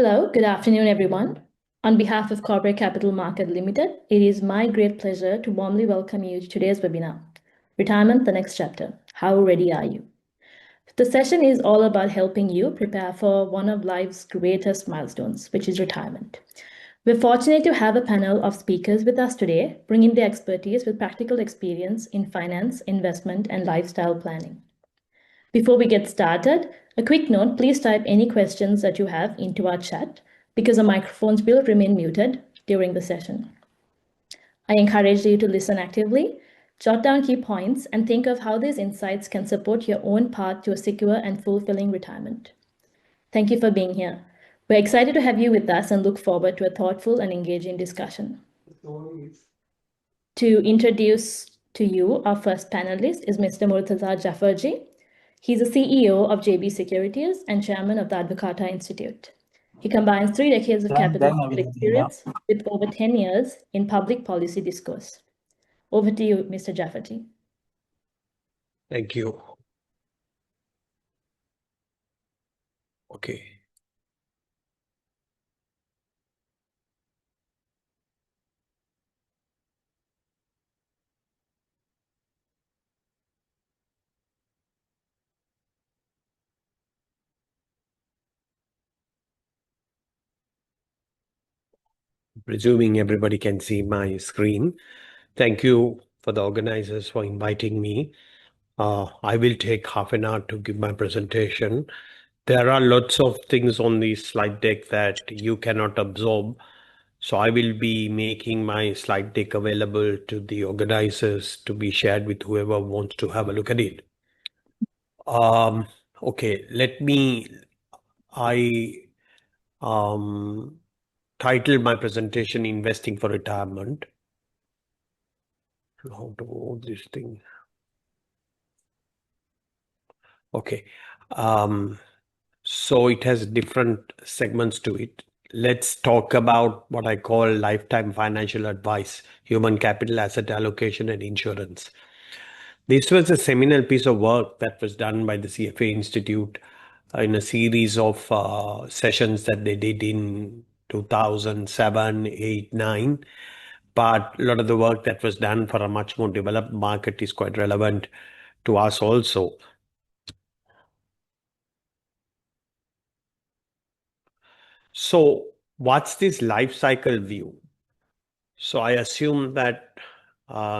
Hello, good afternoon, everyone. On behalf of Corporate Capital Market Limited, it is my great pleasure to warmly welcome you to today's webinar, Retirement, the Next Chapter. How ready are you? The session is all about helping you prepare for one of life's greatest milestones, which is retirement. We're fortunate to have a panel of speakers with us today, bringing their expertise with practical experience in finance, investment, and lifestyle planning. Before we get started, a quick note, please type any questions that you have into our chat because the microphones will remain muted during the session. I encourage you to listen actively, jot down key points, and think of how these insights can support your own path to a secure and fulfilling retirement. Thank you for being here. We're excited to have you with us and look forward to a thoughtful and engaging discussion. To introduce to you our first panelist is Mr. Murtaza Jafarji. He's the CEO of JB Securities and chairman of the Advocata Institute. He combines 3 decades of capital market experience with over 10 years in public policy discourse. Over to you, Mr. Jafarji. Thank you. Okay. Presuming everybody can see my screen. Thank you for the organizers for inviting me. I will take half an hour to give my presentation. There are lots of things on the slide deck that you cannot absorb. So I will be making my slide deck available to the organizers to be shared with whoever wants to have a look at it. Okay, I titled my presentation Investing for Retirement. How to move this thing? Okay. So it has different segments to it. Let's talk about what I call lifetime financial advice, human capital, asset allocation, and insurance. This was a seminal piece of work that was done by the CFA Institute in a series of sessions that they did in 2007, 8, 9. But a lot of the work that was done for a much more developed market is quite relevant to us also. So what's this life cycle view? So I assume that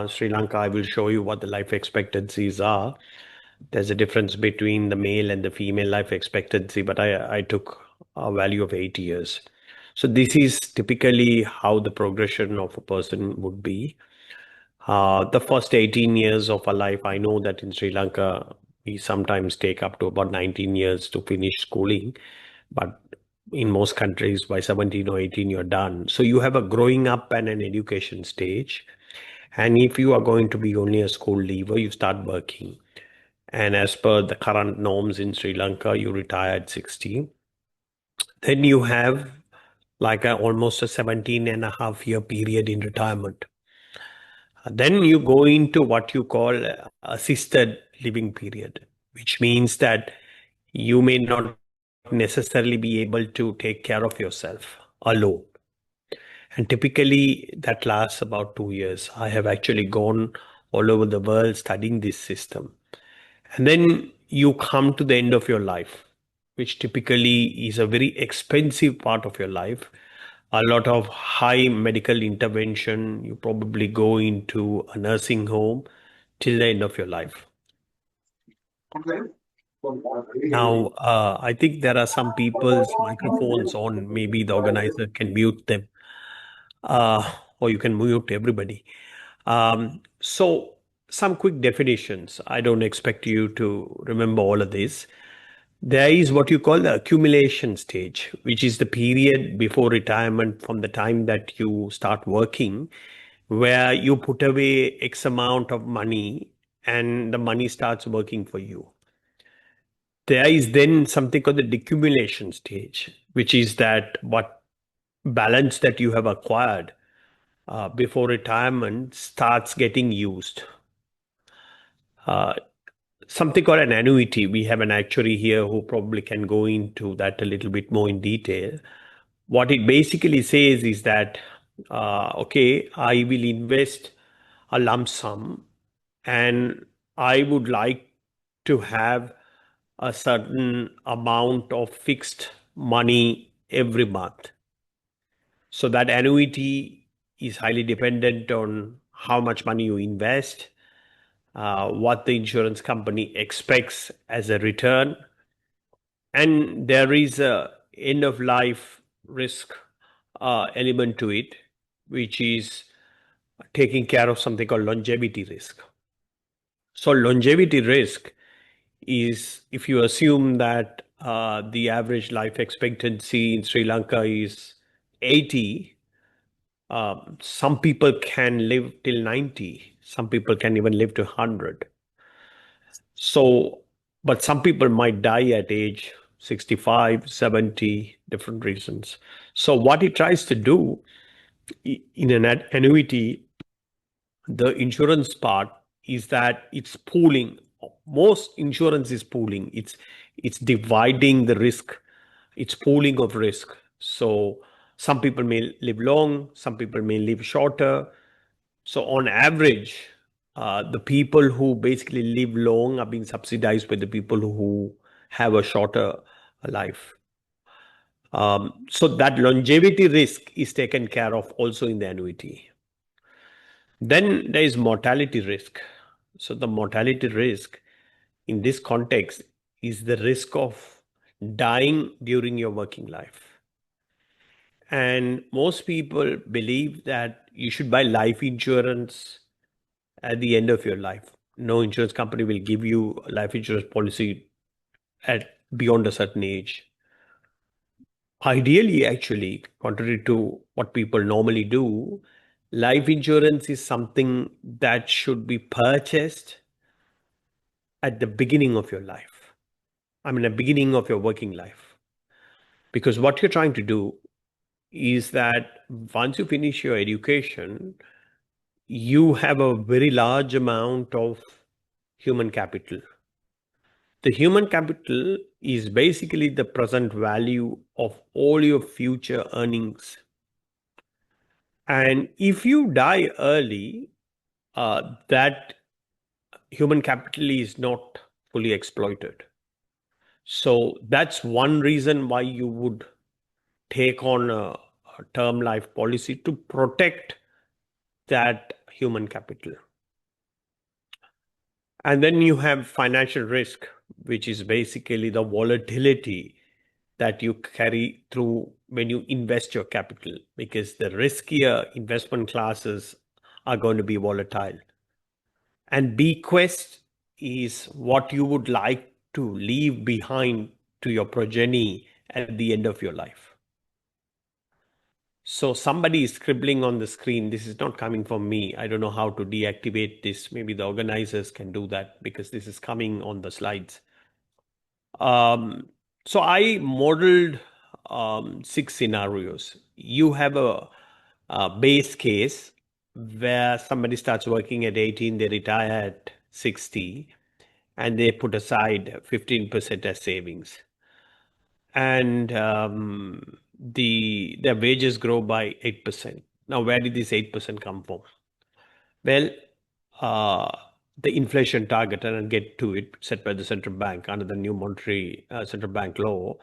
Sri Lanka, I will show you what the life expectancies are. There's a difference between the male and the female life expectancy, but I took a value of 8 years. So this is typically how the progression of a person would be. The first 18 years of a life, I know that in Sri Lanka, we sometimes take up to about 19 years to finish schooling, but in most countries by 17 or 18, you're done. So you have a growing up and an education stage. And if you are going to be only a school leaver, you start working. And as per the current norms in Sri Lanka, you retire at 60. Then you have like almost a 17.5-year period in retirement. Then you go into what you call assisted living period, which means that you may not necessarily be able to take care of yourself alone. And typically that lasts about 2 years. I have actually gone all over the world studying this system. And then you come to the end of your life, which typically is a very expensive part of your life. A lot of high medical intervention. You probably go into a nursing home till the end of your life. Okay. Now, I think there are some people's microphones on. Maybe the organizer can mute them, or you can mute everybody. So some quick definitions. I don't expect you to remember all of this. There is what you call the accumulation stage, which is the period before retirement from the time that you start working, where you put away X amount of money and the money starts working for you. There is then something called the decumulation stage, which is that what balance that you have acquired before retirement starts getting used. Something called an annuity. We have an actuary here who probably can go into that a little bit more in detail. What it basically says is that, okay, I will invest a lump sum and I would like to have a certain amount of fixed money every month. So that annuity is highly dependent on how much money you invest, what the insurance company expects as a return, and there is a end of life risk element to it, which is taking care of something called longevity risk. So longevity risk is if you assume that the average life expectancy in Sri Lanka is 80, some people can live till 90, some people can even live to 100. So, but some people might die at age 65, 70, different reasons. So what it tries to do in an annuity, the insurance part is that it's pooling. Most insurance is pooling. It's dividing the risk. It's pooling of risk. So some people may live long, some people may live shorter. So on average, the people who basically live long are being subsidized by the people who have a shorter life. So that longevity risk is taken care of also in the annuity. Then there is mortality risk. So the mortality risk in this context is the risk of dying during your working life. And most people believe that you should buy life insurance at the end of your life. No insurance company will give you a life insurance policy at beyond a certain age. Ideally, actually, contrary to what people normally do, life insurance is something that should be purchased at the beginning of your life. I mean, the beginning of your working life. Because what you're trying to do is that once you finish your education, you have a very large amount of human capital. The human capital is basically the present value of all your future earnings. And if you die early, that human capital is not fully exploited. So that's one reason why you would take on a term life policy to protect that human capital. And then you have financial risk, which is basically the volatility that you carry through when you invest your capital, because the riskier investment classes are going to be volatile. And bequest is what you would like to leave behind to your progeny at the end of your life. So somebody is scribbling on the screen. This is not coming from me. I don't know how to deactivate this. Maybe the organizers can do that because this is coming on the slides. So I modeled 6 scenarios. You have a base case where somebody starts working at 18, they retire at 60, and they put aside 15% as savings. And their wages grow by 8%. Now, where did this 8% come from? Well, the inflation target, and I'll get to it, set by the central bank under the new monetary central bank law,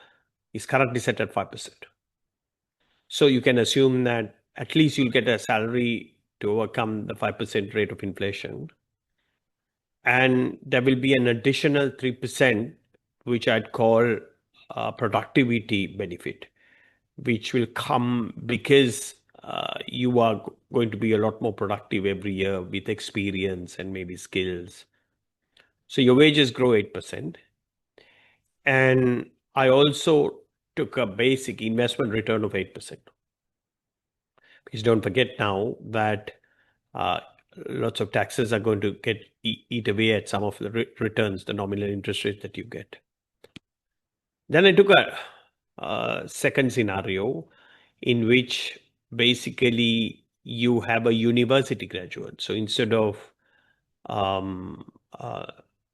is currently set at 5%. So you can assume that at least you'll get a salary to overcome the 5% rate of inflation. And there will be an additional 3%, which I'd call productivity benefit, which will come because you are going to be a lot more productive every year with experience and maybe skills. So your wages grow 8%. And I also took a basic investment return of 8%. Because don't forget now that lots of taxes are going to get eat away at some of the returns, the nominal interest rate that you get. Then I took a second scenario in which basically you have a university graduate. So instead of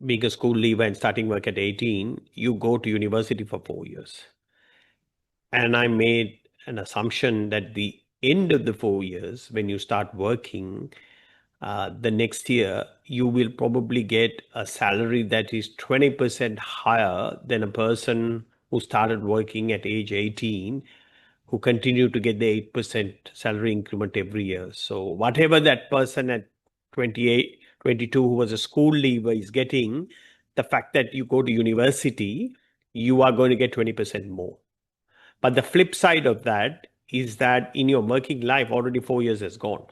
being a school leaver and starting work at 18, you go to university for 4 years. And I made an assumption that the end of the 4 years, when you start working, the next year, you will probably get a salary that is 20% higher than a person who started working at age 18, who continue to get the 8% salary increment every year. So whatever that person at 28, 22 who was a school leaver is getting, the fact that you go to university, you are going to get 20% more. But the flip side of that is that in your working life, already 4 years has gone.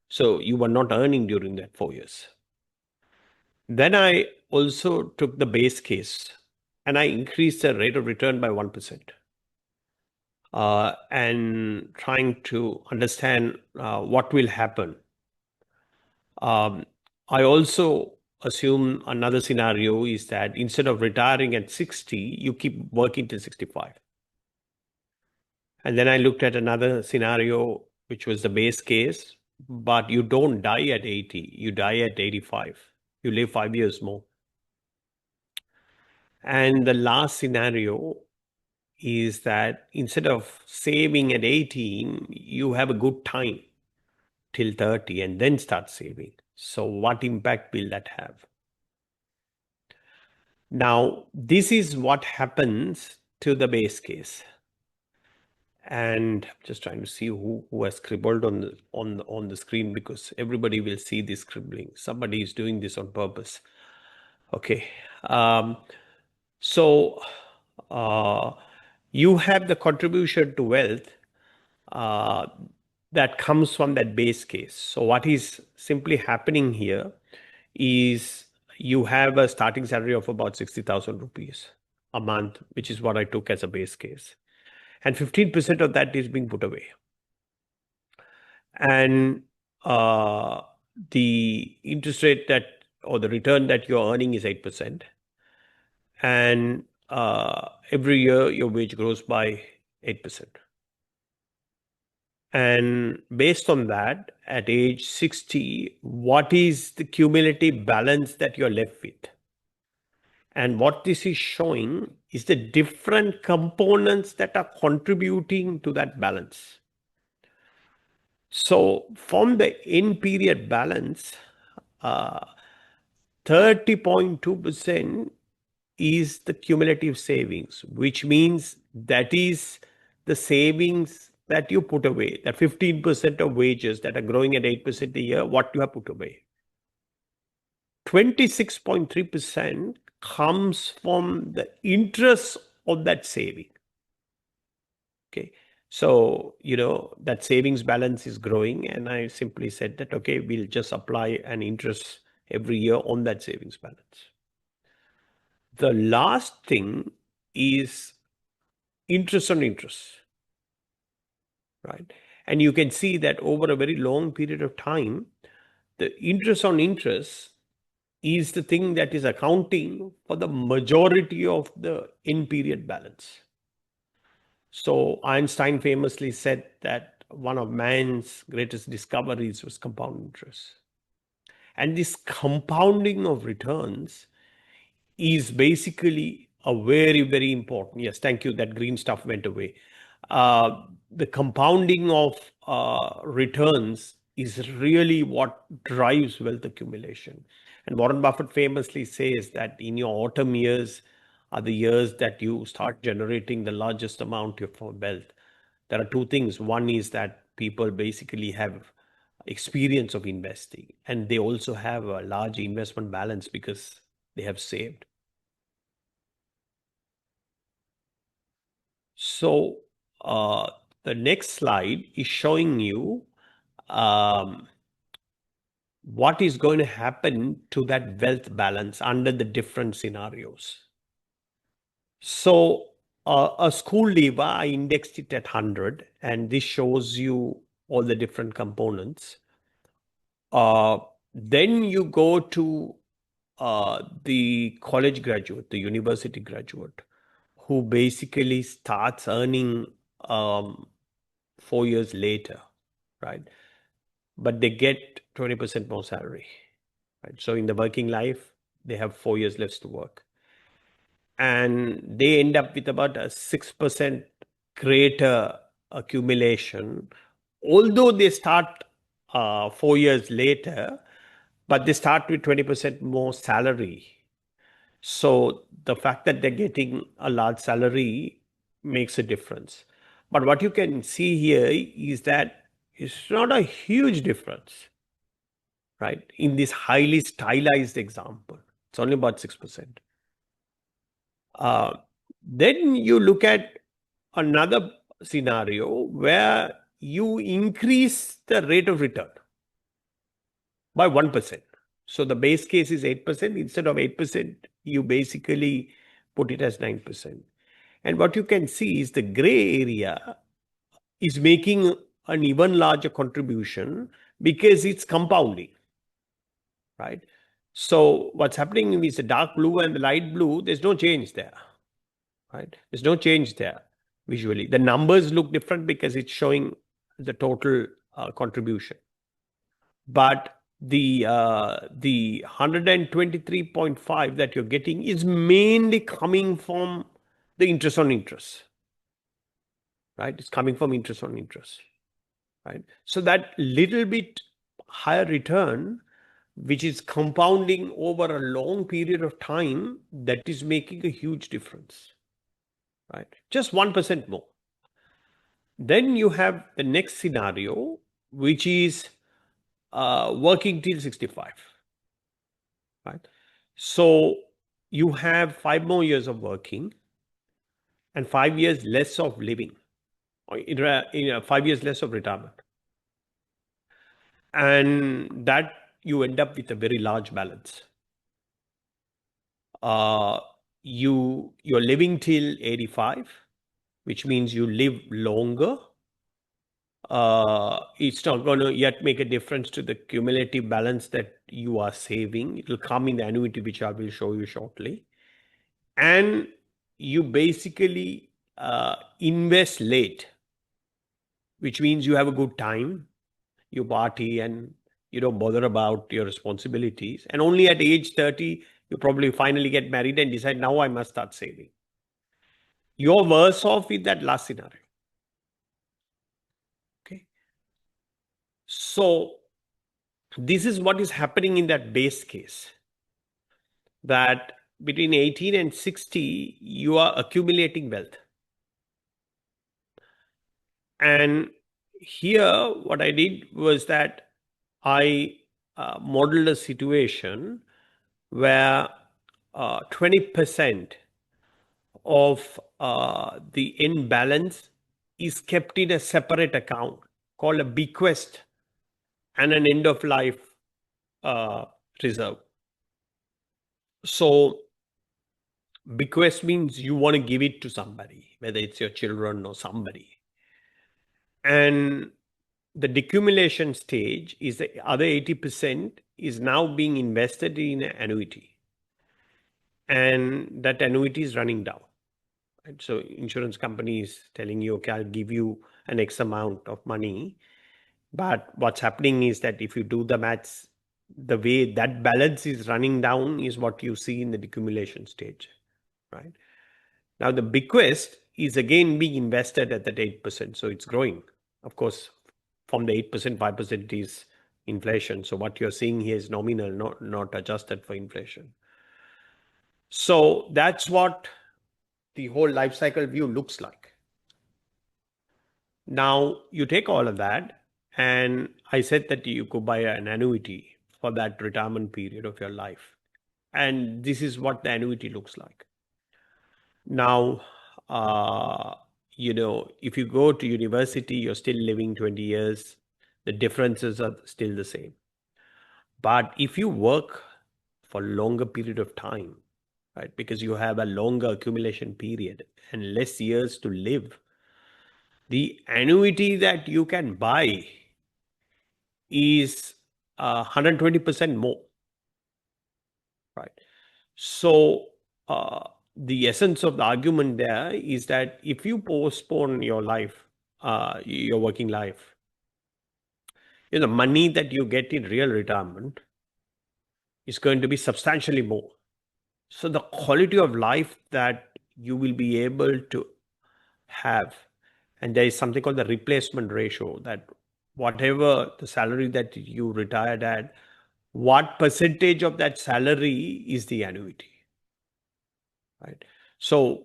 So you were not earning during that 4 years. Then I also took the base case and I increased the rate of return by 1%. And trying to understand what will happen. I also assume another scenario is that instead of retiring at 60, you keep working till 65. And then I looked at another scenario, which was the base case, but you don't die at 80, you die at 85. You live 5 years more. And the last scenario is that instead of saving at 18, you have a good time till 30 and then start saving. So what impact will that have? Now, this is what happens to the base case. And I'm just trying to see who has scribbled on the screen, because everybody will see this scribbling. Somebody is doing this on purpose. Okay. So you have the contribution to wealth that comes from that base case. So what is simply happening here is you have a starting salary of about 60,000 rupees a month, which is what I took as a base case. And 15% of that is being put away. And the interest rate that, or the return that you're earning is 8%. And every year your wage grows by 8%. And based on that, at age 60, what is the cumulative balance that you're left with? And what this is showing is the different components that are contributing to that balance. So from the end period balance, 30.2% is the cumulative savings, which means that is the savings that you put away, that 15% of wages that are growing at 8% a year, what you have put away. 26.3% comes from the interest of that saving. Okay. So, that savings balance is growing, and I simply said that, okay, we'll just apply an interest every year on that savings balance. The last thing is interest on interest, right? And you can see that over a very long period of time, the interest on interest is the thing that is accounting for the majority of the in period balance. So Einstein famously said that one of man's greatest discoveries was compound interest. And this compounding of returns is basically a very, very important. Yes, thank you. That green stuff went away. The compounding of returns is really what drives wealth accumulation. And Warren Buffett famously says that in your autumn years are the years that you start generating the largest amount of wealth. There are two things. One is that people basically have experience of investing, and they also have a large investment balance because they have saved. So the next slide is showing you what is going to happen to that wealth balance under the different scenarios. So a school leaver, I indexed it at 100, and this shows you all the different components. Then you go to the college graduate, the university graduate, who basically starts earning 4 years later, right? But they get 20% more salary, right? So in the working life, they have 4 years left to work. And they end up with about a 6% greater accumulation, although they start 4 years later, but they start with 20% more salary. So the fact that they're getting a large salary makes a difference. But what you can see here is that it's not a huge difference, right? In this highly stylized example, it's only about 6%. Then you look at another scenario where you increase the rate of return by 1%. So the base case is 8%. Instead of 8%, you basically put it as 9%. And what you can see is the gray area is making an even larger contribution because it's compounding, right? So what's happening is the dark blue and the light blue, there's no change there, right? There's no change there visually. The numbers look different because it's showing the total contribution. But the 123.5 that you're getting is mainly coming from the interest on interest, right? It's coming from interest on interest, right? So that little bit higher return, which is compounding over a long period of time, that is making a huge difference, right? Just 1% more. Then you have the next scenario, which is working till 65, right? So you have 5 more years of working and 5 years less of living, or 5 years less of retirement. And that you end up with a very large balance. You're living till 85, which means you live longer. It's not going to yet make a difference to the cumulative balance that you are saving. It will come in the annuity, which I will show you shortly. And you basically invest late, which means you have a good time, you party, and you don't bother about your responsibilities. And only at age 30, you probably finally get married and decide, now I must start saving. You're worse off with that last scenario. Okay. So this is what is happening in that base case, that between 18 and 60, you are accumulating wealth. And here, what I did was that I modeled a situation where 20% of the end balance is kept in a separate account called a bequest and an end of life reserve. So bequest means you want to give it to somebody, whether it's your children or somebody. And the decumulation stage is the other 80% is now being invested in an annuity. And that annuity is running down. Right? So insurance company is telling you, okay, I'll give you an X amount of money. But what's happening is that if you do the maths, the way that balance is running down is what you see in the decumulation stage, right? Now the bequest is again being invested at that 8%. So it's growing. Of course, from the 8%, 5% is inflation. So what you're seeing here is nominal, not adjusted for inflation. So that's what the whole life cycle view looks like. Now you take all of that, and I said that you could buy an annuity for that retirement period of your life. And this is what the annuity looks like. Now, if you go to university, you're still living 20 years. The differences are still the same. But if you work for a longer period of time, right, because you have a longer accumulation period and less years to live, the annuity that you can buy is 120% more, right? So the essence of the argument there is that if you postpone your life, your working life, the money that you get in real retirement is going to be substantially more. So the quality of life that you will be able to have And there is something called the replacement ratio, that whatever the salary that you retired at, what percentage of that salary is the annuity, right? So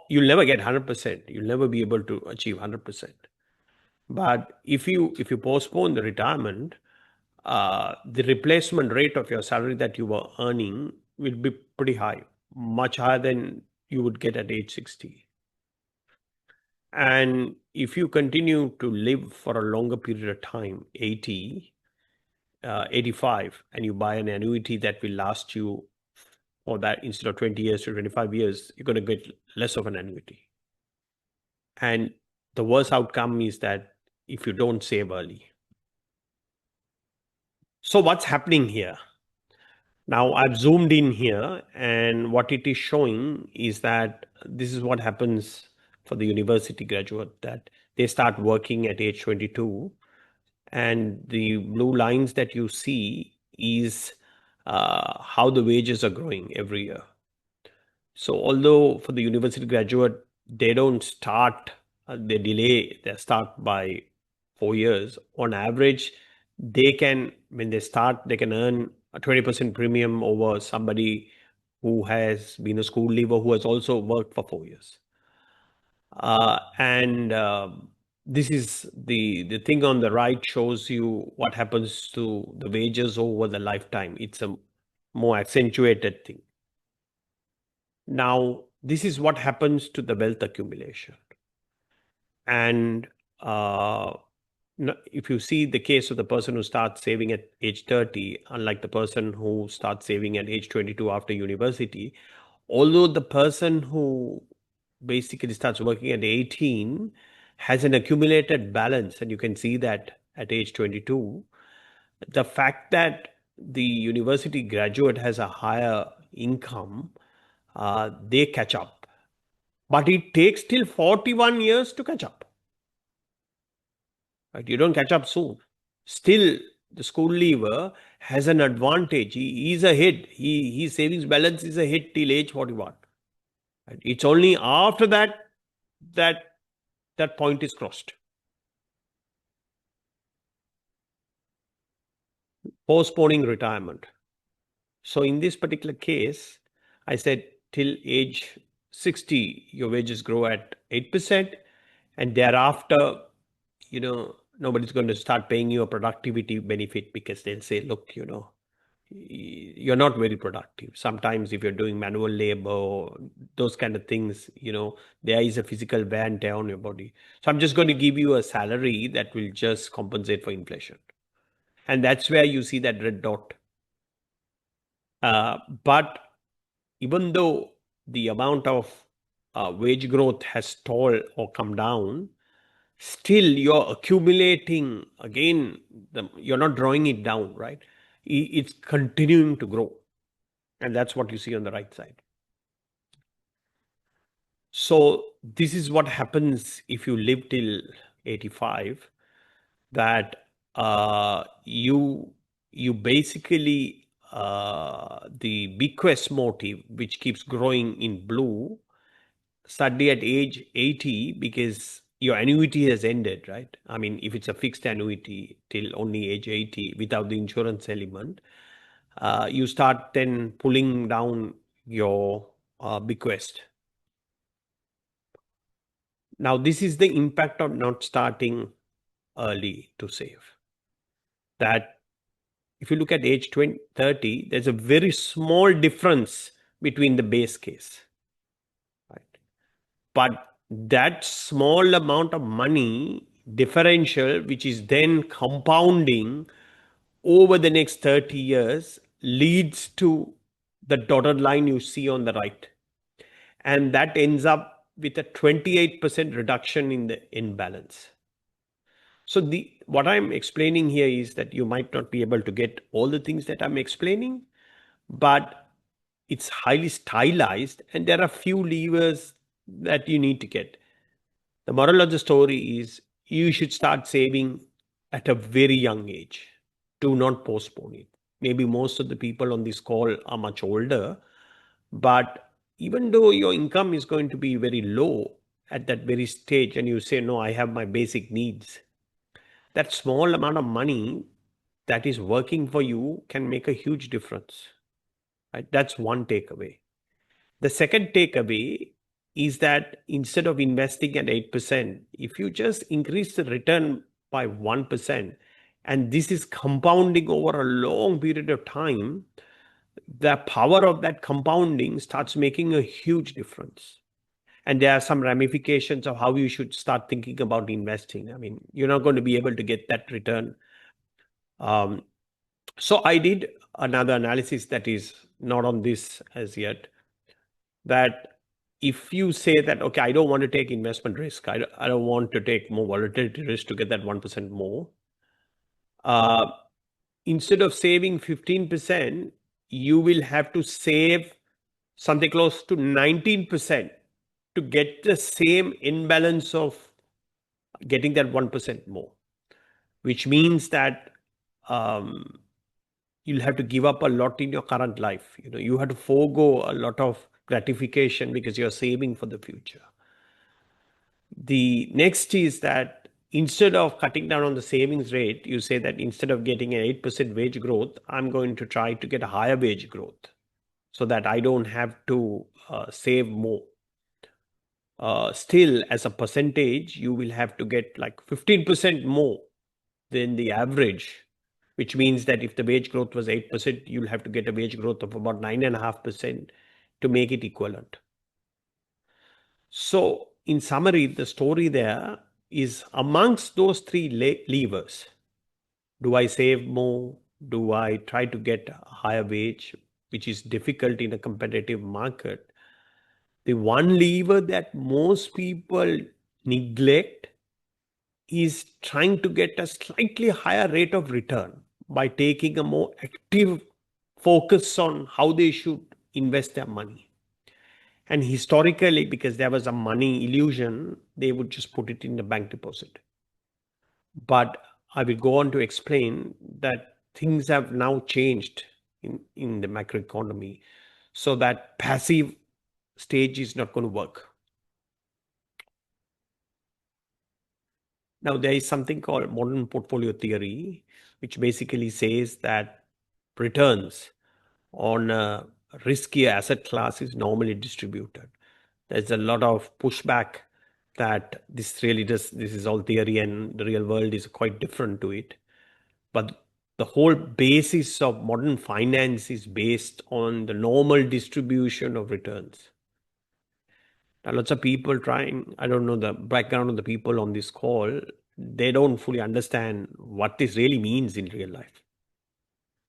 you'll never get 100%. You'll never be able to achieve 100%. But if you postpone the retirement, the replacement rate of your salary that you were earning will be pretty high, much higher than you would get at age 60. And if you continue to live for a longer period of time, 80, 85, and you buy an annuity that will last you for that, instead of 20 years to 25 years, you're going to get less of an annuity. And the worst outcome is that if you don't save early. So what's happening here? Now I've zoomed in here, and what it is showing is that this is what happens for the university graduate, that they start working at age 22, and the blue lines that you see is how the wages are growing every year. So although for the university graduate, they don't start, they delay their start by 4 years. On average, they can, when they start, they can earn a 20% premium over somebody who has been a school leaver who has also worked for 4 years. This is the thing on the right shows you what happens to the wages over the lifetime. It's a more accentuated thing. Now, this is what happens to the wealth accumulation. And if you see the case of the person who starts saving at age 30, unlike the person who starts saving at age 22 after university, although the person who basically starts working at 18 has an accumulated balance, and you can see that at age 22, the fact that the university graduate has a higher income, they catch up. But it takes till 41 years to catch up. Right? You don't catch up soon. Still, the school leaver has an advantage. He's ahead. His savings balance is ahead till age 41. Right? It's only after that point is crossed. Postponing retirement. So in this particular case, I said till age 60, your wages grow at 8%, and thereafter, nobody's going to start paying you a productivity benefit, because they'll say, look, you're not very productive. Sometimes if you're doing manual labor, those kind of things, there is a physical wear and tear on your body. So I'm just going to give you a salary that will just compensate for inflation. And that's where you see that red dot. But even though the amount of wage growth has stalled or come down, still you're accumulating again, you're not drawing it down, right? It's continuing to grow. And that's what you see on the right side. So this is what happens if you live till 85, that you basically, the bequest motive, which keeps growing in blue, suddenly at age 80, because your annuity has ended, right? I mean, if it's a fixed annuity till only age 80 without the insurance element, you start then pulling down your bequest. Now, this is the impact of not starting early to save. That if you look at age 30, there's a very small difference between the base case. Right? But that small amount of money differential, which is then compounding over the next 30 years, leads to the dotted line you see on the right. And that ends up with a 28% reduction in the imbalance. So what I'm explaining here is that you might not be able to get all the things that I'm explaining, but it's highly stylized, and there are few levers that you need to get. The moral of the story is you should start saving at a very young age. Do not postpone it. Maybe most of the people on this call are much older, but even though your income is going to be very low, at that very stage and you say, no, I have my basic needs, that small amount of money that is working for you can make a huge difference. Right? That's one takeaway. The second takeaway is that instead of investing at 8%, if you just increase the return by 1%, and this is compounding over a long period of time, the power of that compounding starts making a huge difference. And there are some ramifications of how you should start thinking about investing. I mean, you're not going to be able to get that return. So I did another analysis that is not on this as yet, that if you say that, okay, I don't want to take investment risk, I don't want to take more volatility risk to get that 1% more, instead of saving 15%, you will have to save something close to 19% to get the same imbalance of getting that 1% more, which means that you'll have to give up a lot in your current life. You have to forego a lot of gratification because you're saving for the future. The next is that instead of cutting down on the savings rate, you say that instead of getting an 8% wage growth, I'm going to try to get a higher wage growth so that I don't have to save more. Still, as a percentage, you will have to get like 15% more than the average, which means that if the wage growth was 8%, you'll have to get a wage growth of about 9.5% to make it equivalent. So, in summary, the story there is amongst those three levers. Do I save more? Do I try to get a higher wage, which is difficult in a competitive market? The one lever that most people neglect is trying to get a slightly higher rate of return by taking a more active focus on how they should invest their money. And historically, because there was a money illusion, they would just put it in the bank deposit. But I will go on to explain that things have now changed in the macroeconomy, so that passive stage is not going to work. Now, there is something called modern portfolio theory, which basically says that returns on a risky asset class is normally distributed. There's a lot of pushback that this is all theory and the real world is quite different to it. But the whole basis of modern finance is based on the normal distribution of returns. Now, lots of people I don't know the background of the people on this call, they don't fully understand what this really means in real life.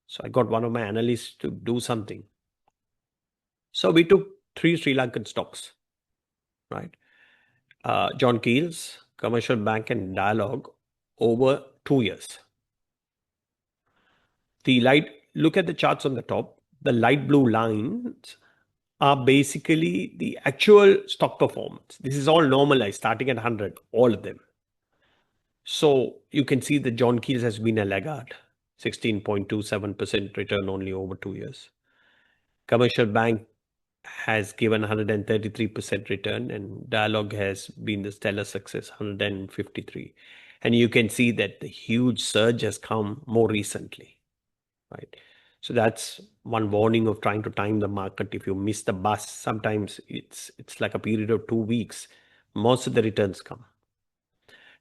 So I got one of my analysts to do something. So we took 3 Sri Lankan stocks, right? John Keells, Commercial Bank and Dialog over 2 years. Look at the charts on the top. The light blue lines are basically the actual stock performance. This is all normalized, starting at 100, all of them. So you can see that John Keells has been a laggard, 16.27% return only over 2 years. Commercial Bank has given 133% return, and Dialog has been the stellar success, 153. And you can see that the huge surge has come more recently, right? So that's one warning of trying to time the market. If you miss the bus, sometimes it's like a period of 2 weeks. Most of the returns come.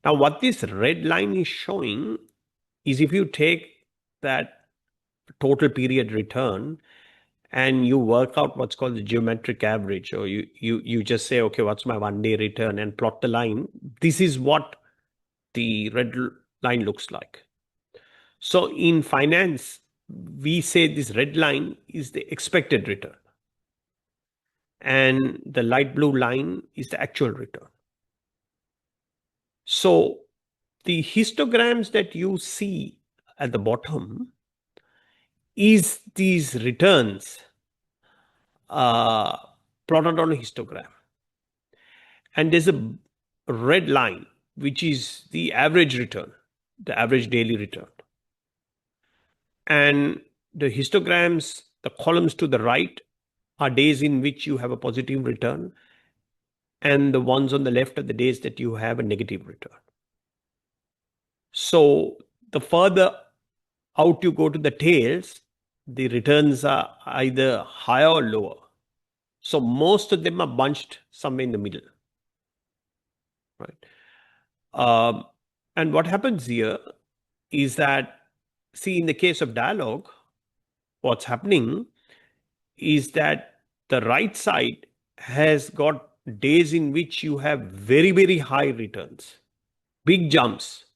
Now, what this red line is showing is if you take that total period return and you work out what's called the geometric average, or you just say, okay, what's my 1-day return, and plot the line. This is what the red line looks like. So in finance, we say this red line is the expected return, and the light blue line is the actual return. So the histograms that you see at the bottom is these returns plotted on a histogram. And there's a red line, which is the average return, the average daily return. And the histograms, the columns to the right, are days in which you have a positive return. and the ones on the left are the days that you have a negative return. So the further out you go to the tails, the returns are either higher or lower. So most of them are bunched somewhere in the middle, right? And what happens here is that, see, in the case of Dialog, what's happening is that the right side has got days in which you have very, very high returns, big jumps,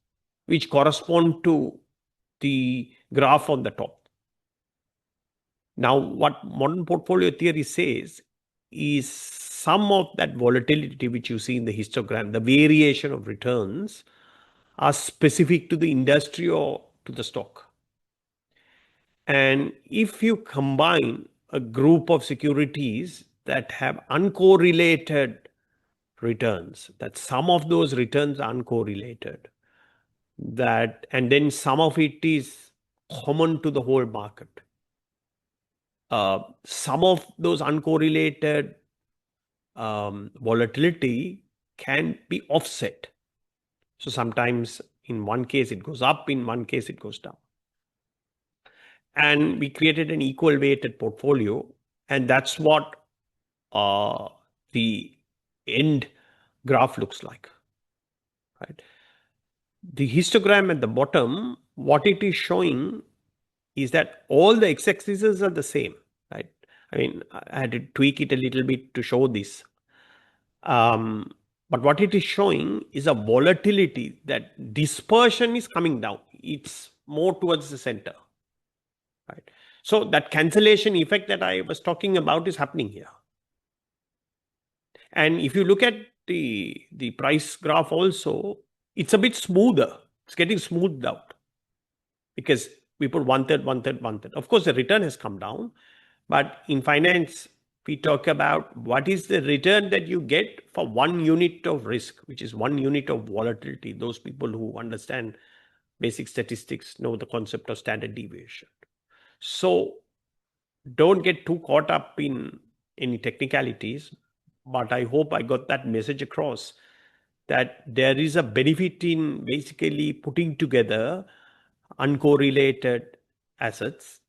which correspond to the graph on the top. Now, what modern portfolio theory says is some of that volatility which you see in the histogram, the variation of returns, are specific to the industry or to the stock. And if you combine a group of securities that have uncorrelated returns, that some of those returns are uncorrelated, that and then some of it is common to the whole market. Some of those uncorrelated volatility can be offset. So sometimes in one case it goes up, in one case it goes down. And we created an equal weighted portfolio, and that's what the end graph looks like, right? The histogram at the bottom, what it is showing is that all the x-axes are the same, right? I mean, I had to tweak it a little bit to show this. But what it is showing is a volatility, that dispersion is coming down. It's more towards the center, right? So that cancellation effect that I was talking about is happening here. And if you look at the price graph also, it's a bit smoother. It's getting smoothed out because we put 1/3, 1/3, 1/3. Of course, the return has come down, but in finance, we talk about what is the return that you get for 1 unit of risk, which is 1 unit of volatility. Those people who understand basic statistics know the concept of standard deviation. So don't get too caught up in any technicalities, but I hope I got that message across, that there is a benefit in basically putting together uncorrelated assets,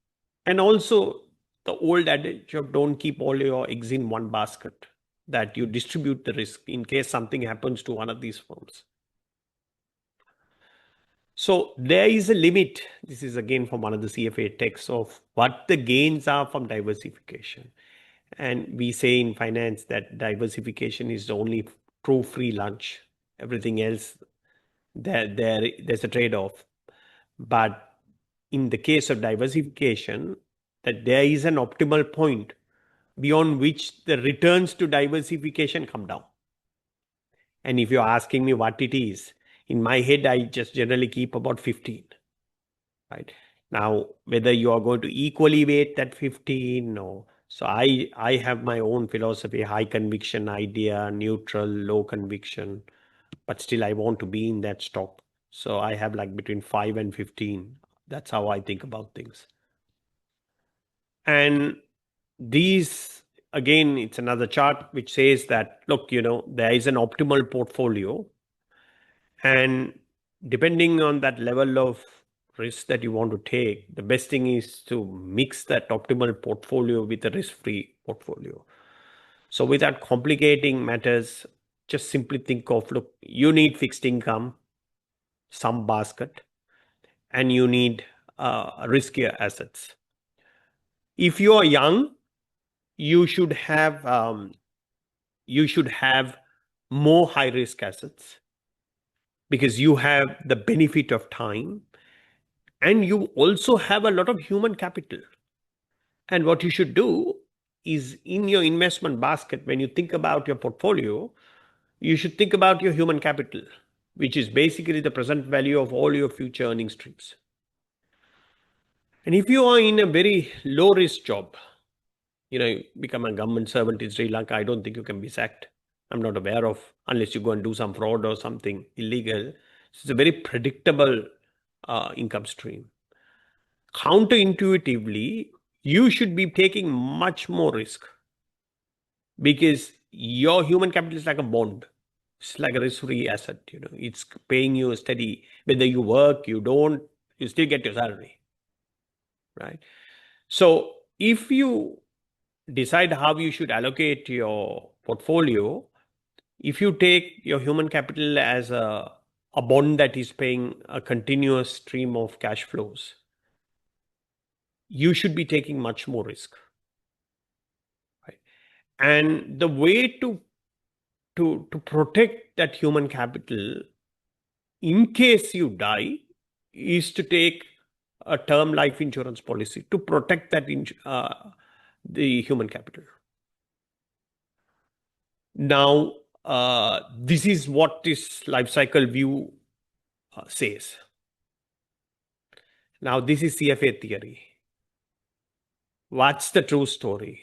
and also the old adage of don't keep all your eggs in one basket, that you distribute the risk in case something happens to one of these firms. So there is a limit. This is again from one of the CFA texts of what the gains are from diversification. And we say in finance that diversification is the only true free lunch. Everything else, there's a trade-off. But in the case of diversification, that there is an optimal point beyond which the returns to diversification come down. And if you're asking me what it is, in my head, I just generally keep about 15, right? Now, whether you are going to equally weight that 15, no. So I have my own philosophy, high conviction idea, neutral, low conviction, but still I want to be in that stock. So I have like between 5 and 15. That's how I think about things. And these, again, it's another chart which says that, look, there is an optimal portfolio. And depending on that level of risk that you want to take, the best thing is to mix that optimal portfolio with a risk-free portfolio. So without complicating matters, just simply think of, look, you need fixed income, some basket, and you need riskier assets. If you are young, you should have more high risk assets because you have the benefit of time, and you also have a lot of human capital. And what you should do is, in your investment basket, when you think about your portfolio, you should think about your human capital, which is basically the present value of all your future earning streams. And if you are in a very low risk job, become a government servant in Sri Lanka, I don't think you can be sacked. I'm not aware of, unless you go and do some fraud or something illegal. It's a very predictable income stream. Counterintuitively, you should be taking much more risk, because your human capital is like a bond. It's like a risk-free asset. It's paying you steady. Whether you work, you don't, you still get your salary, right? So if you decide how you should allocate your portfolio, if you take your human capital as a bond that is paying a continuous stream of cash flows, you should be taking much more risk, right? And the way to protect that human capital in case you die is to take a term life insurance policy to protect that the human capital. Now, this is what this life cycle view says. Now, this is CFA theory. What's the true story?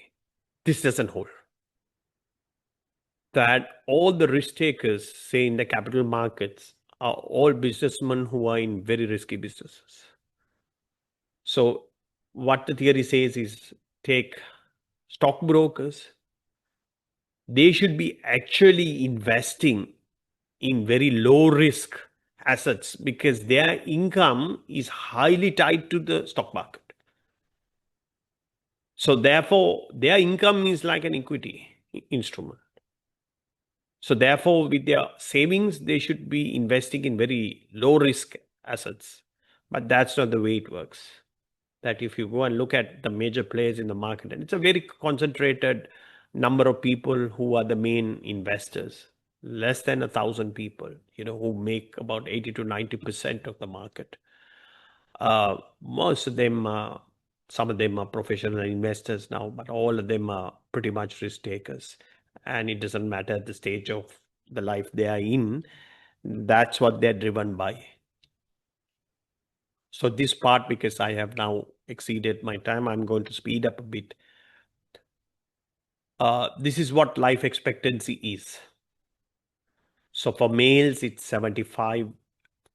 This doesn't hold. That all the risk takers, say in the capital markets, are all businessmen who are in very risky businesses. So what the theory says is, take stockbrokers, they should be actually investing in very low risk assets because their income is highly tied to the stock market. So therefore, their income is like an equity instrument. So therefore, with their savings, they should be investing in very low risk assets. But that's not the way it works. That if you go and look at the major players in the market, and it's a very concentrated number of people who are the main investors, less than 1,000 people, who make about 80 to 90% of the market. Most of them, some of them are professional investors now, but all of them are pretty much risk takers. And it doesn't matter the stage of the life they are in, that's what they're driven by. So this part, because I have now exceeded my time, I'm going to speed up a bit. This is what life expectancy is. So for males, it's 75.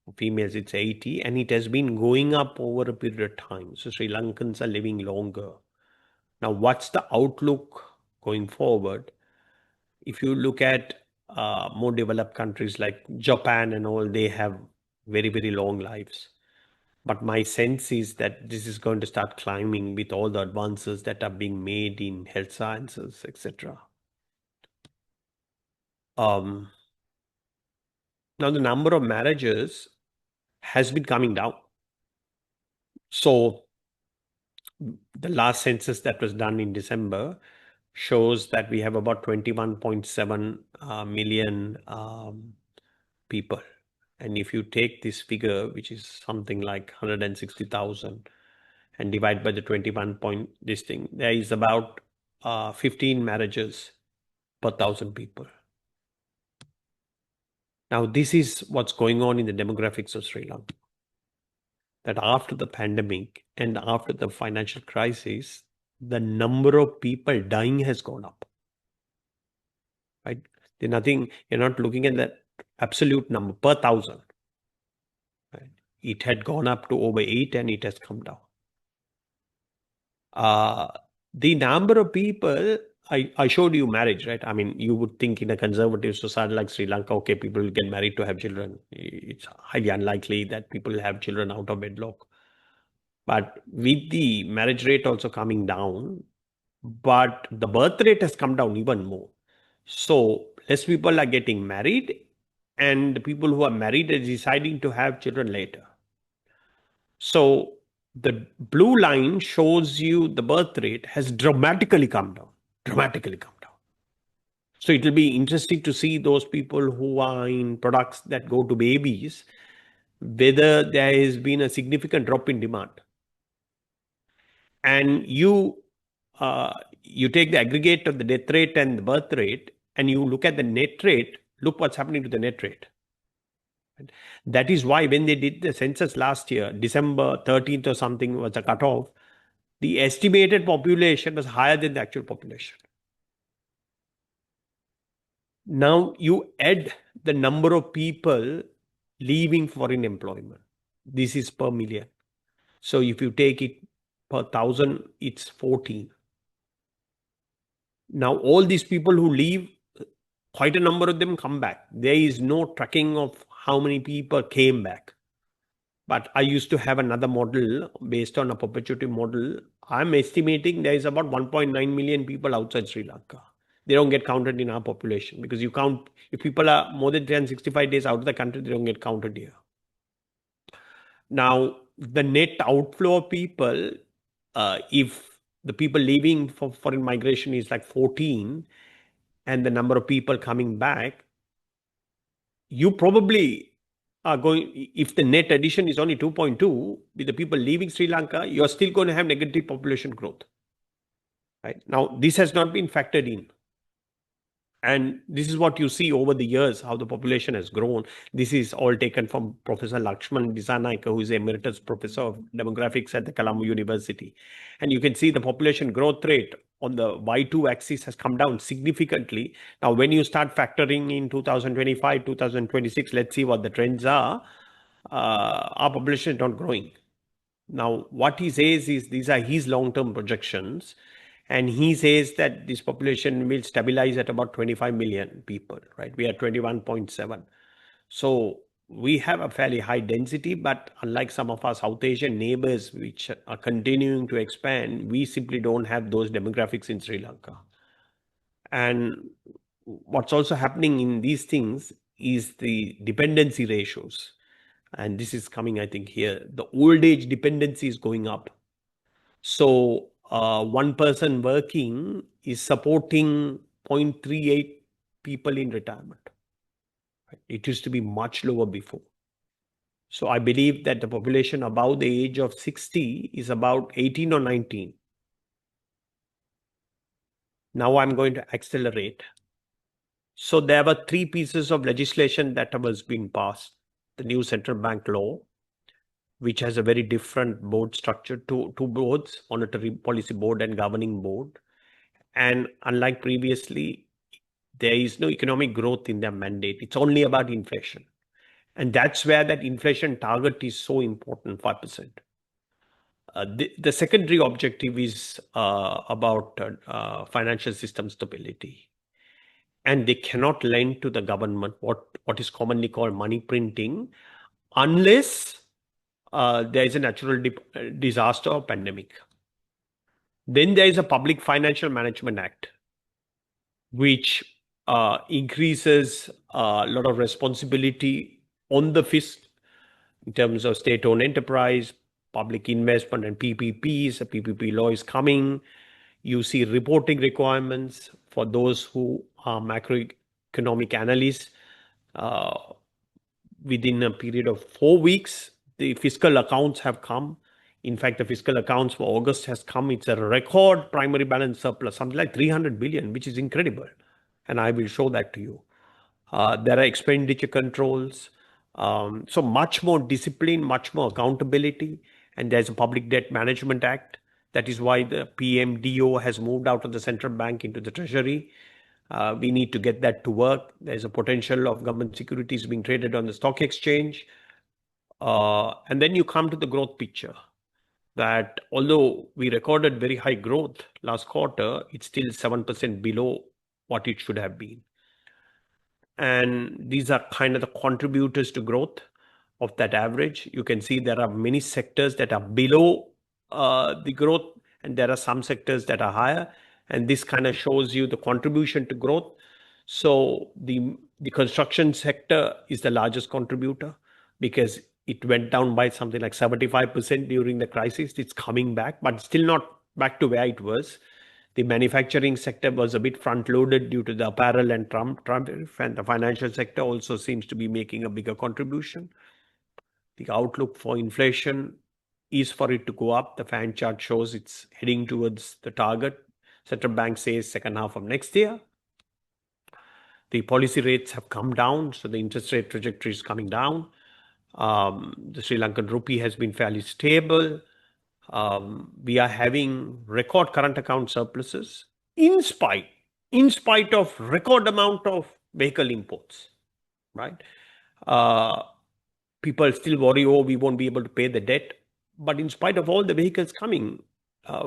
For females, it's 80. And it has been going up over a period of time. So Sri Lankans are living longer. Now, what's the outlook going forward? If you look at more developed countries like Japan and all, they have very, very long lives. But my sense is that this is going to start climbing with all the advances that are being made in health sciences, etc. Now, the number of marriages has been coming down. So the last census that was done in December shows that we have about 21.7 million people. And if you take this figure, which is something like 160,000, and divide by the 21 point this thing, there is about 15 marriages per 1,000 people. Now, this is what's going on in the demographics of Sri Lanka. That after the pandemic and after the financial crisis, the number of people dying has gone up. Right? You're not looking at the absolute number per 1,000. Right? It had gone up to over 8 and it has come down. The number of people, I showed you marriage, right? I mean, you would think in a conservative society like Sri Lanka, okay, people will get married to have children. It's highly unlikely that people will have children out of wedlock. But with the marriage rate also coming down, but the birth rate has come down even more. So less people are getting married, and the people who are married are deciding to have children later. So the blue line shows you the birth rate has dramatically come down. So it will be interesting to see those people who are in products that go to babies, whether there has been a significant drop in demand. And you take the aggregate of the death rate and the birth rate, and you look at the net rate, look what's happening to the net rate. That is why when they did the census last year, December 13th or something was a cutoff, the estimated population was higher than the actual population. Now you add the number of people leaving foreign employment. This is per million. So if you take it per 1,000, it's 14. Now all these people who leave quite a number of them come back. There is no tracking of how many people came back. But I used to have another model based on a perpetuity model. I'm estimating there is about 1.9 million people outside Sri Lanka. They don't get counted in our population because you count, if people are more than 365 days out of the country, they don't get counted here. Now, the net outflow of people, if the people leaving for foreign migration is like 14 and the number of people coming back, you probably are going, if the net addition is only 2.2, with the people leaving Sri Lanka, you're still going to have negative population growth. Right? Now, this has not been factored in. And this is what you see over the years, how the population has grown. This is all taken from Professor Lakshman Dissanayake, who is emeritus professor of demographics at the Colombo University. And you can see the population growth rate on the Y2 axis has come down significantly. Now, when you start factoring in 2025, 2026, let's see what the trends are. Our population is not growing. Now, what he says is these are his long-term projections. And he says that this population will stabilize at about 25 million people, right? We are 21.7. So we have a fairly high density, but unlike some of our South Asian neighbors, which are continuing to expand, we simply don't have those demographics in Sri Lanka. And what's also happening in these things is the dependency ratios. And this is coming, I think, here. The old age dependency is going up. So one person working is supporting 0.38 people in retirement. It used to be much lower before. So I believe that the population above the age of 60 is about 18 or 19. Now I'm going to accelerate. So there were 3 pieces of legislation that was being passed. The new central bank law, which has a very different board structure, two boards, Monetary Policy Board and Governing Board. And unlike previously, there is no economic growth in their mandate. It's only about inflation. And that's where that inflation target is so important, 5%. The secondary objective is about financial system stability. And they cannot lend to the government, what is commonly called money printing, unless there is a natural disaster or pandemic. Then there is a Public Financial Management Act, which increases a lot of responsibility on the fisc in terms of state-owned enterprise, public investment and PPPs. The PPP law is coming. You see reporting requirements for those who are macroeconomic analysts. Within a period of 4 weeks, the fiscal accounts have come. In fact, the fiscal accounts for August has come. It's a record primary balance surplus, something like 300 billion, which is incredible. And I will show that to you. There are expenditure controls. So much more discipline, much more accountability. And there's a Public Debt Management Act. That is why the PMDO has moved out of the central bank into the treasury. We need to get that to work. There's a potential of government securities being traded on the stock exchange. And then you come to the growth picture, that although we recorded very high growth last quarter, it's still 7% below what it should have been. And these are kind of the contributors to growth of that average. You can see there are many sectors that are below the growth, and there are some sectors that are higher. And this kind of shows you the contribution to growth. So the construction sector is the largest contributor because it went down by something like 75% during the crisis. It's coming back, but still not back to where it was. The manufacturing sector was a bit front-loaded due to the apparel and Trump tariff, and the financial sector also seems to be making a bigger contribution. The outlook for inflation is for it to go up. The fan chart shows it's heading towards the target. Central Bank says second half of next year. The policy rates have come down, so the interest rate trajectory is coming down. The Sri Lankan rupee has been fairly stable. We are having record current account surpluses in spite of record amount of vehicle imports, right? People still worry, oh, we won't be able to pay the debt. But in spite of all the vehicles coming,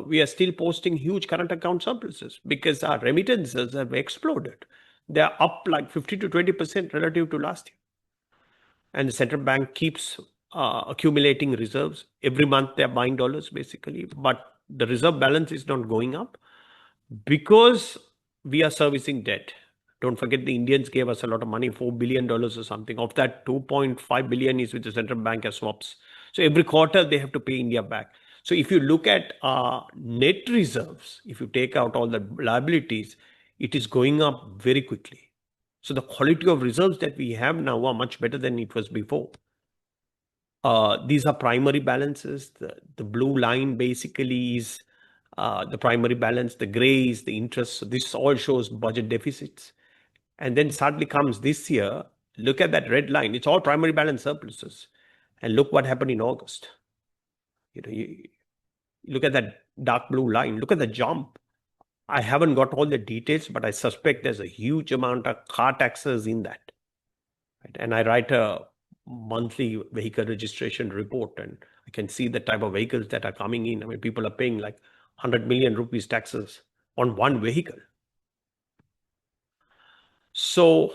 we are still posting huge current account surpluses because our remittances have exploded. they're up like 50 to 20% relative to last year. And the central bank keeps accumulating reserves. Every month they're buying dollars basically, but the reserve balance is not going up because we are servicing debt. Don't forget the Indians gave us a lot of money, $4 billion or something. Of that, 2.5 billion is with the central bank as swaps. So every quarter they have to pay India back. So if you look at net reserves, if you take out all the liabilities, it is going up very quickly. So the quality of reserves that we have now are much better than it was before. These are primary balances. The blue line basically is the primary balance. The gray is the interest. So this all shows budget deficits. And then suddenly comes this year, look at that red line. It's all primary balance surpluses. And look what happened in August. You look at that dark blue line. Look at the jump. I haven't got all the details, but I suspect there's a huge amount of car taxes in that. Right? And I write a monthly vehicle registration report, and I can see the type of vehicles that are coming in. I mean, people are paying like 100 million rupees taxes on one vehicle. So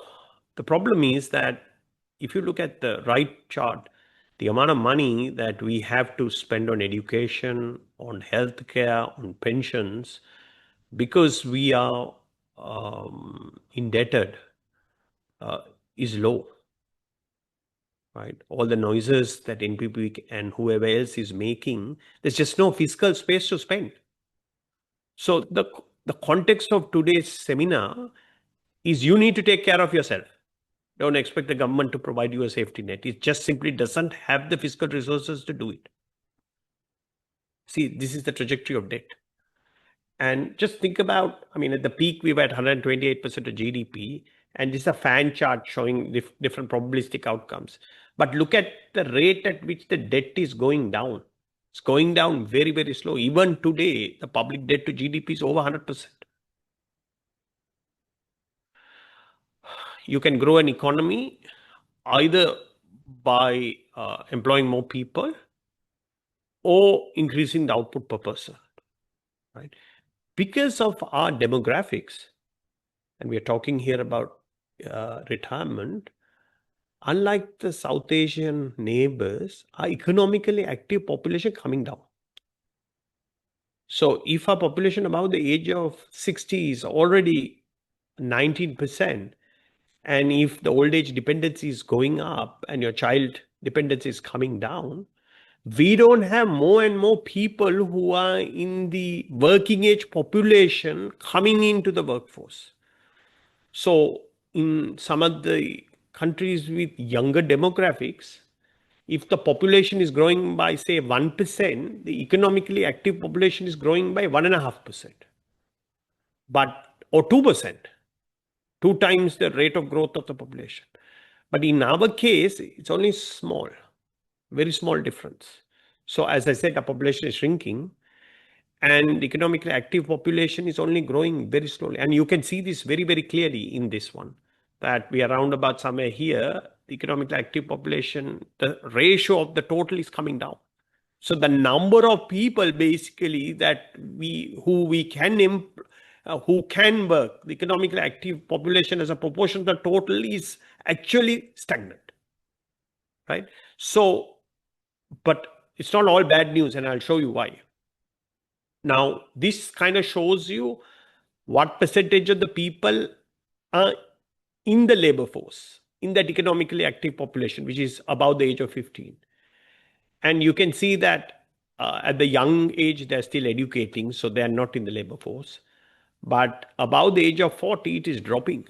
the problem is that if you look at the right chart, the amount of money that we have to spend on education, on healthcare, on pensions, because we are indebted, is low. Right? All the noises that NPP and whoever else is making, there's just no fiscal space to spend. So the context of today's seminar is you need to take care of yourself. Don't expect the government to provide you a safety net. It just simply doesn't have the fiscal resources to do it. See, this is the trajectory of debt. And just think about, I mean, at the peak, we were at 128% of GDP, and this is a fan chart showing different probabilistic outcomes. But look at the rate at which the debt is going down. It's going down very, very slow. Even today, the public debt to GDP is over 100%. You can grow an economy either by employing more people or increasing the output per person, right? Because of our demographics, and we are talking here about retirement, unlike the South Asian neighbors, our economically active population coming down. So if our population above the age of 60 is already 19%, and if the old age dependency is going up and your child dependency is coming down, we don't have more and more people who are in the working age population coming into the workforce. So in some of the countries with younger demographics, if the population is growing by, say, 1%, the economically active population is growing by 1.5%, or 2%, 2 times the rate of growth of the population. But in our case, it's only small, very small difference. So as I said, the population is shrinking, and the economically active population is only growing very slowly. And you can see this very, very clearly in this one, that we are around about somewhere here, the economically active population, the ratio of the total is coming down. So the number of people basically that who can work, the economically active population as a proportion of the total is actually stagnant, right? So, but it's not all bad news, and I'll show you why. Now, this kind of shows you what percentage of the people are in the labor force, in that economically active population, which is above the age of 15. And you can see that at the young age, they're still educating, so they're not in the labor force. But above the age of 40, it is dropping.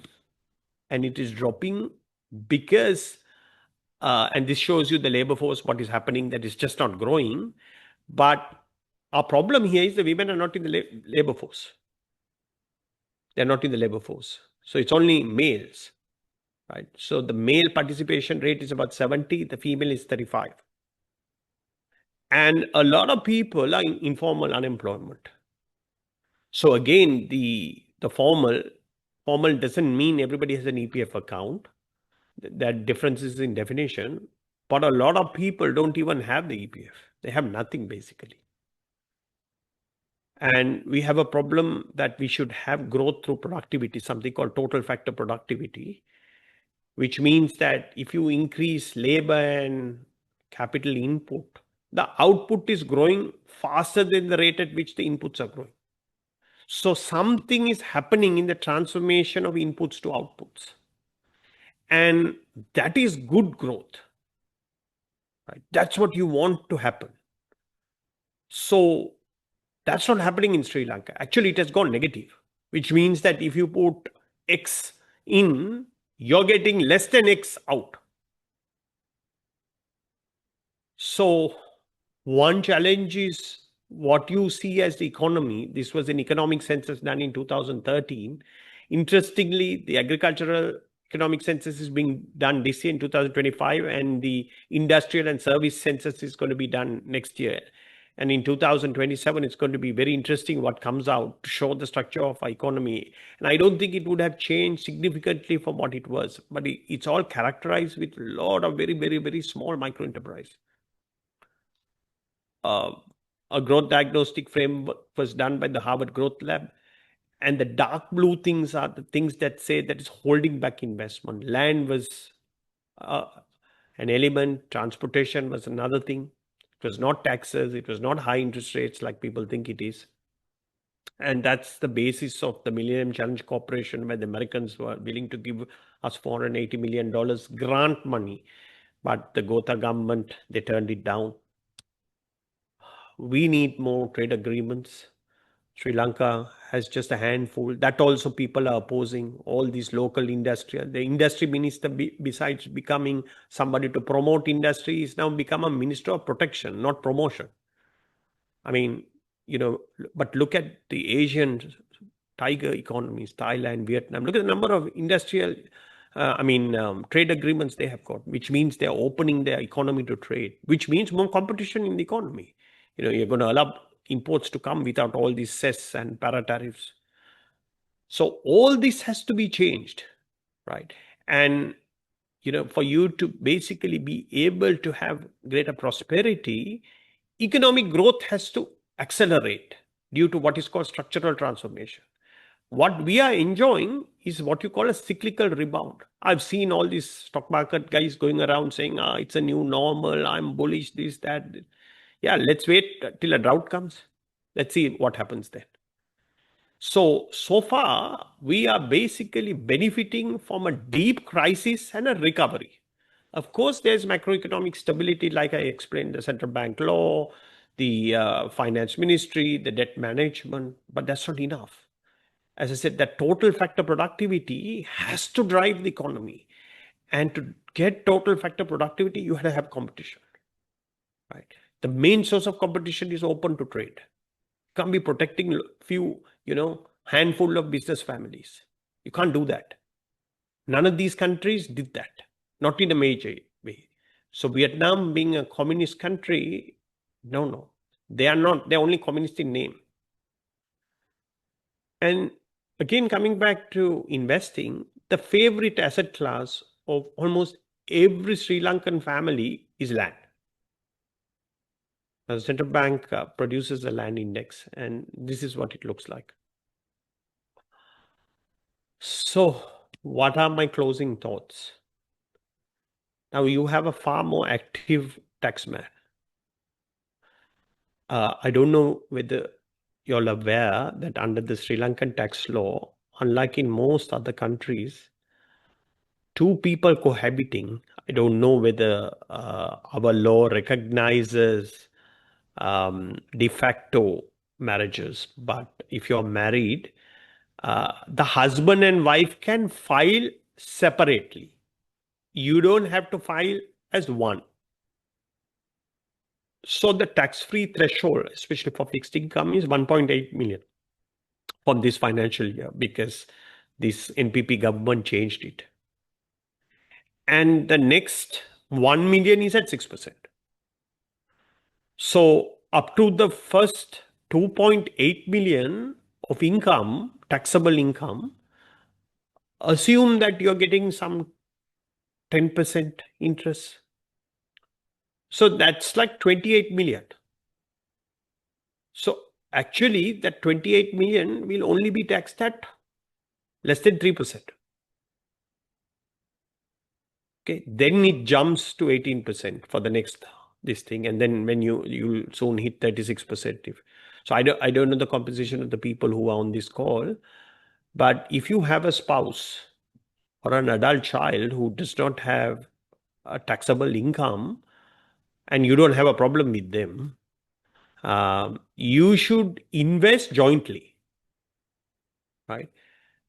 And it is dropping because, and this shows you the labor force, what is happening, that is just not growing. But our problem here is the women are not in the labor force. They're not in the labor force. So it's only males, right? So the male participation rate is about 70, the female is 35. And a lot of people are in informal unemployment. So again, the formal doesn't mean everybody has an EPF account. That difference is in definition. But a lot of people don't even have the EPF. They have nothing basically. And we have a problem that we should have growth through productivity, something called total factor productivity, which means that if you increase labor and capital input, the output is growing faster than the rate at which the inputs are growing. So something is happening in the transformation of inputs to outputs. And that is good growth. Right? That's what you want to happen. So that's not happening in Sri Lanka. Actually, it has gone negative, which means that if you put X in, you're getting less than X out. So one challenge is what you see as the economy. This was an economic census done in 2013. Interestingly, the agricultural economic census is being done this year in 2025, and the industrial and service census is going to be done next year. And in 2027, it's going to be very interesting what comes out to show the structure of our economy. And I don't think it would have changed significantly from what it was, but it's all characterized with a lot of very, very, very small micro enterprise. A growth diagnostic framework was done by the Harvard Growth Lab. And the dark blue things are the things that say that is holding back investment. Land was an element. Transportation was another thing. It was not taxes. It was not high interest rates like people think it is. And that's the basis of the Millennium Challenge Corporation, where the Americans were willing to give us $480 million grant money. But the Gotha government, they turned it down. We need more trade agreements. Sri Lanka has just a handful. That also people are opposing. All these local industrial. The industry minister, besides becoming somebody to promote industry, is now become a minister of protection, not promotion. I mean, but look at the Asian tiger economies, Thailand, Vietnam. Look at the number of industrial, trade agreements they have got, which means they're opening their economy to trade, which means more competition in the economy. You're going to allow imports to come without all these cess and para tariffs. So all this has to be changed, right? And, for you to basically be able to have greater prosperity, economic growth has to accelerate due to what is called structural transformation. What we are enjoying is what you call a cyclical rebound. I've seen all these stock market guys going around saying, it's a new normal, I'm bullish, this, that. Yeah, let's wait till a drought comes. Let's see what happens then. So far, we are basically benefiting from a deep crisis and a recovery. Of course, there's macroeconomic stability, like I explained, the central bank law, the finance ministry, the debt management, but that's not enough. As I said, that total factor productivity has to drive the economy. And to get total factor productivity, you have to have competition, right? The main source of competition is open to trade. You can't be protecting few, handful of business families. You can't do that. None of these countries did that, not in a major way. So Vietnam being a communist country, no, they are not. They're only communist in name. And again, coming back to investing, the favorite asset class of almost every Sri Lankan family is land. The central bank produces a land index, and this is what it looks like. So what are my closing thoughts? Now, you have a far more active taxman. I don't know whether you're aware that under the Sri Lankan tax law, unlike in most other countries, two people cohabiting, I don't know whether our law recognizes de facto marriages, but if you're married, the husband and wife can file separately. You don't have to file as one. So the tax-free threshold, especially for fixed income, is 1.8 million for this financial year because this NPP government changed it. And the next 1 million is at 6%. So up to the first 2.8 million of income, taxable income, assume that you're getting some 10% interest. So that's like 28 million. So actually that 28 million will only be taxed at less than 3%. Okay, then it jumps to 18% for the next this thing, and then when you'll soon hit 36%. So I don't know the composition of the people who are on this call, but if you have a spouse or an adult child who does not have a taxable income and you don't have a problem with them, you should invest jointly, right?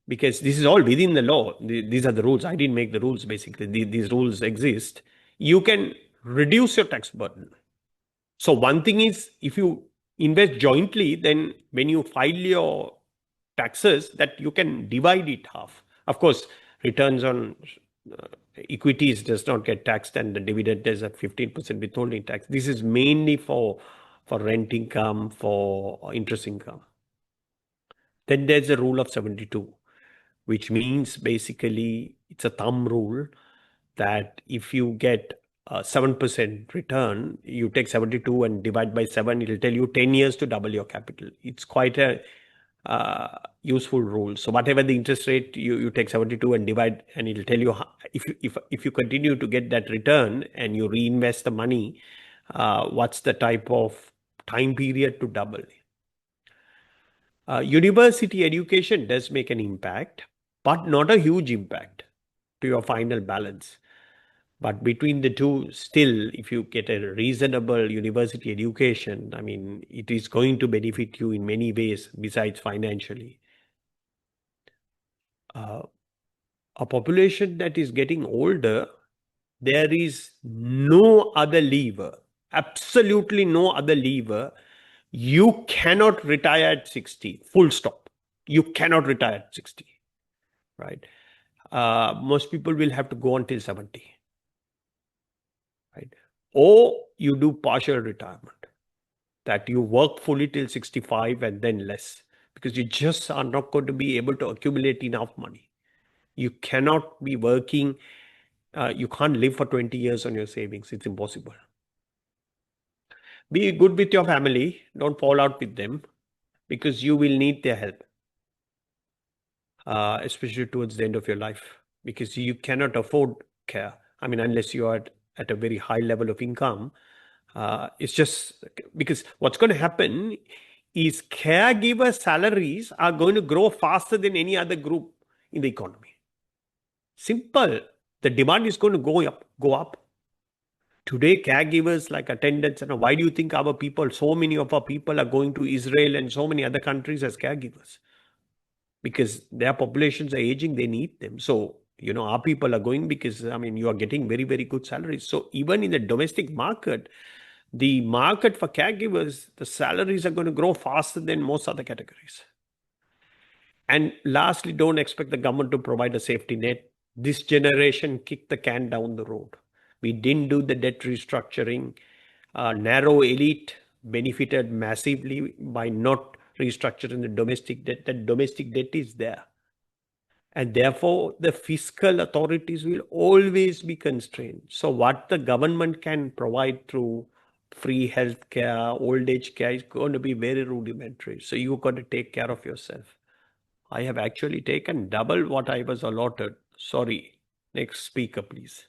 Because this is all within the law. These are the rules. I didn't make the rules, basically. These rules exist. You can reduce your tax burden. So one thing is, if you invest jointly, then when you file your taxes, that you can divide it half. Of course, returns on equities does not get taxed, and the dividend is at 15% withholding tax. This is mainly for rent income, for interest income. Then there's a rule of 72, which means basically it's a thumb rule that if you get 7% return, you take 72 and divide by 7, it'll tell you 10 years to double your capital. It's quite a useful rule. So whatever the interest rate, you take 72 and divide, and it'll tell you if you continue to get that return and you reinvest the money, what's the type of time period to double. University education does make an impact, but not a huge impact to your final balance. But between the two, still, if you get a reasonable university education, I mean, it is going to benefit you in many ways besides financially. A population that is getting older, there is no other lever, absolutely no other lever. You cannot retire at 60, full stop. You cannot retire at 60, right? Most people will have to go until 70, right? Or you do partial retirement, that you work fully till 65 and then less, because you just are not going to be able to accumulate enough money. You cannot be working, you can't live for 20 years on your savings. It's impossible. Be good with your family. Don't fall out with them, because you will need their help, especially towards the end of your life, because you cannot afford care. I mean, unless you are at a very high level of income. It's just because what's going to happen is caregiver salaries are going to grow faster than any other group in the economy. Simple. The demand is going to go up. Today, caregivers like attendants, and why do you think our people, so many of our people are going to Israel and so many other countries as caregivers? Because their populations are aging, they need them. So, our people are going because, I mean, you are getting very, very good salaries. So even in the domestic market, the market for caregivers, the salaries are going to grow faster than most other categories. And lastly, don't expect the government to provide a safety net. This generation kicked the can down the road. We didn't do the debt restructuring. Narrow elite benefited massively by not restructuring the domestic debt. That domestic debt is there. And therefore, the fiscal authorities will always be constrained. So what the government can provide through free health care, old age care is going to be very rudimentary. So you've got to take care of yourself. I have actually taken double what I was allotted. Sorry. Next speaker, please.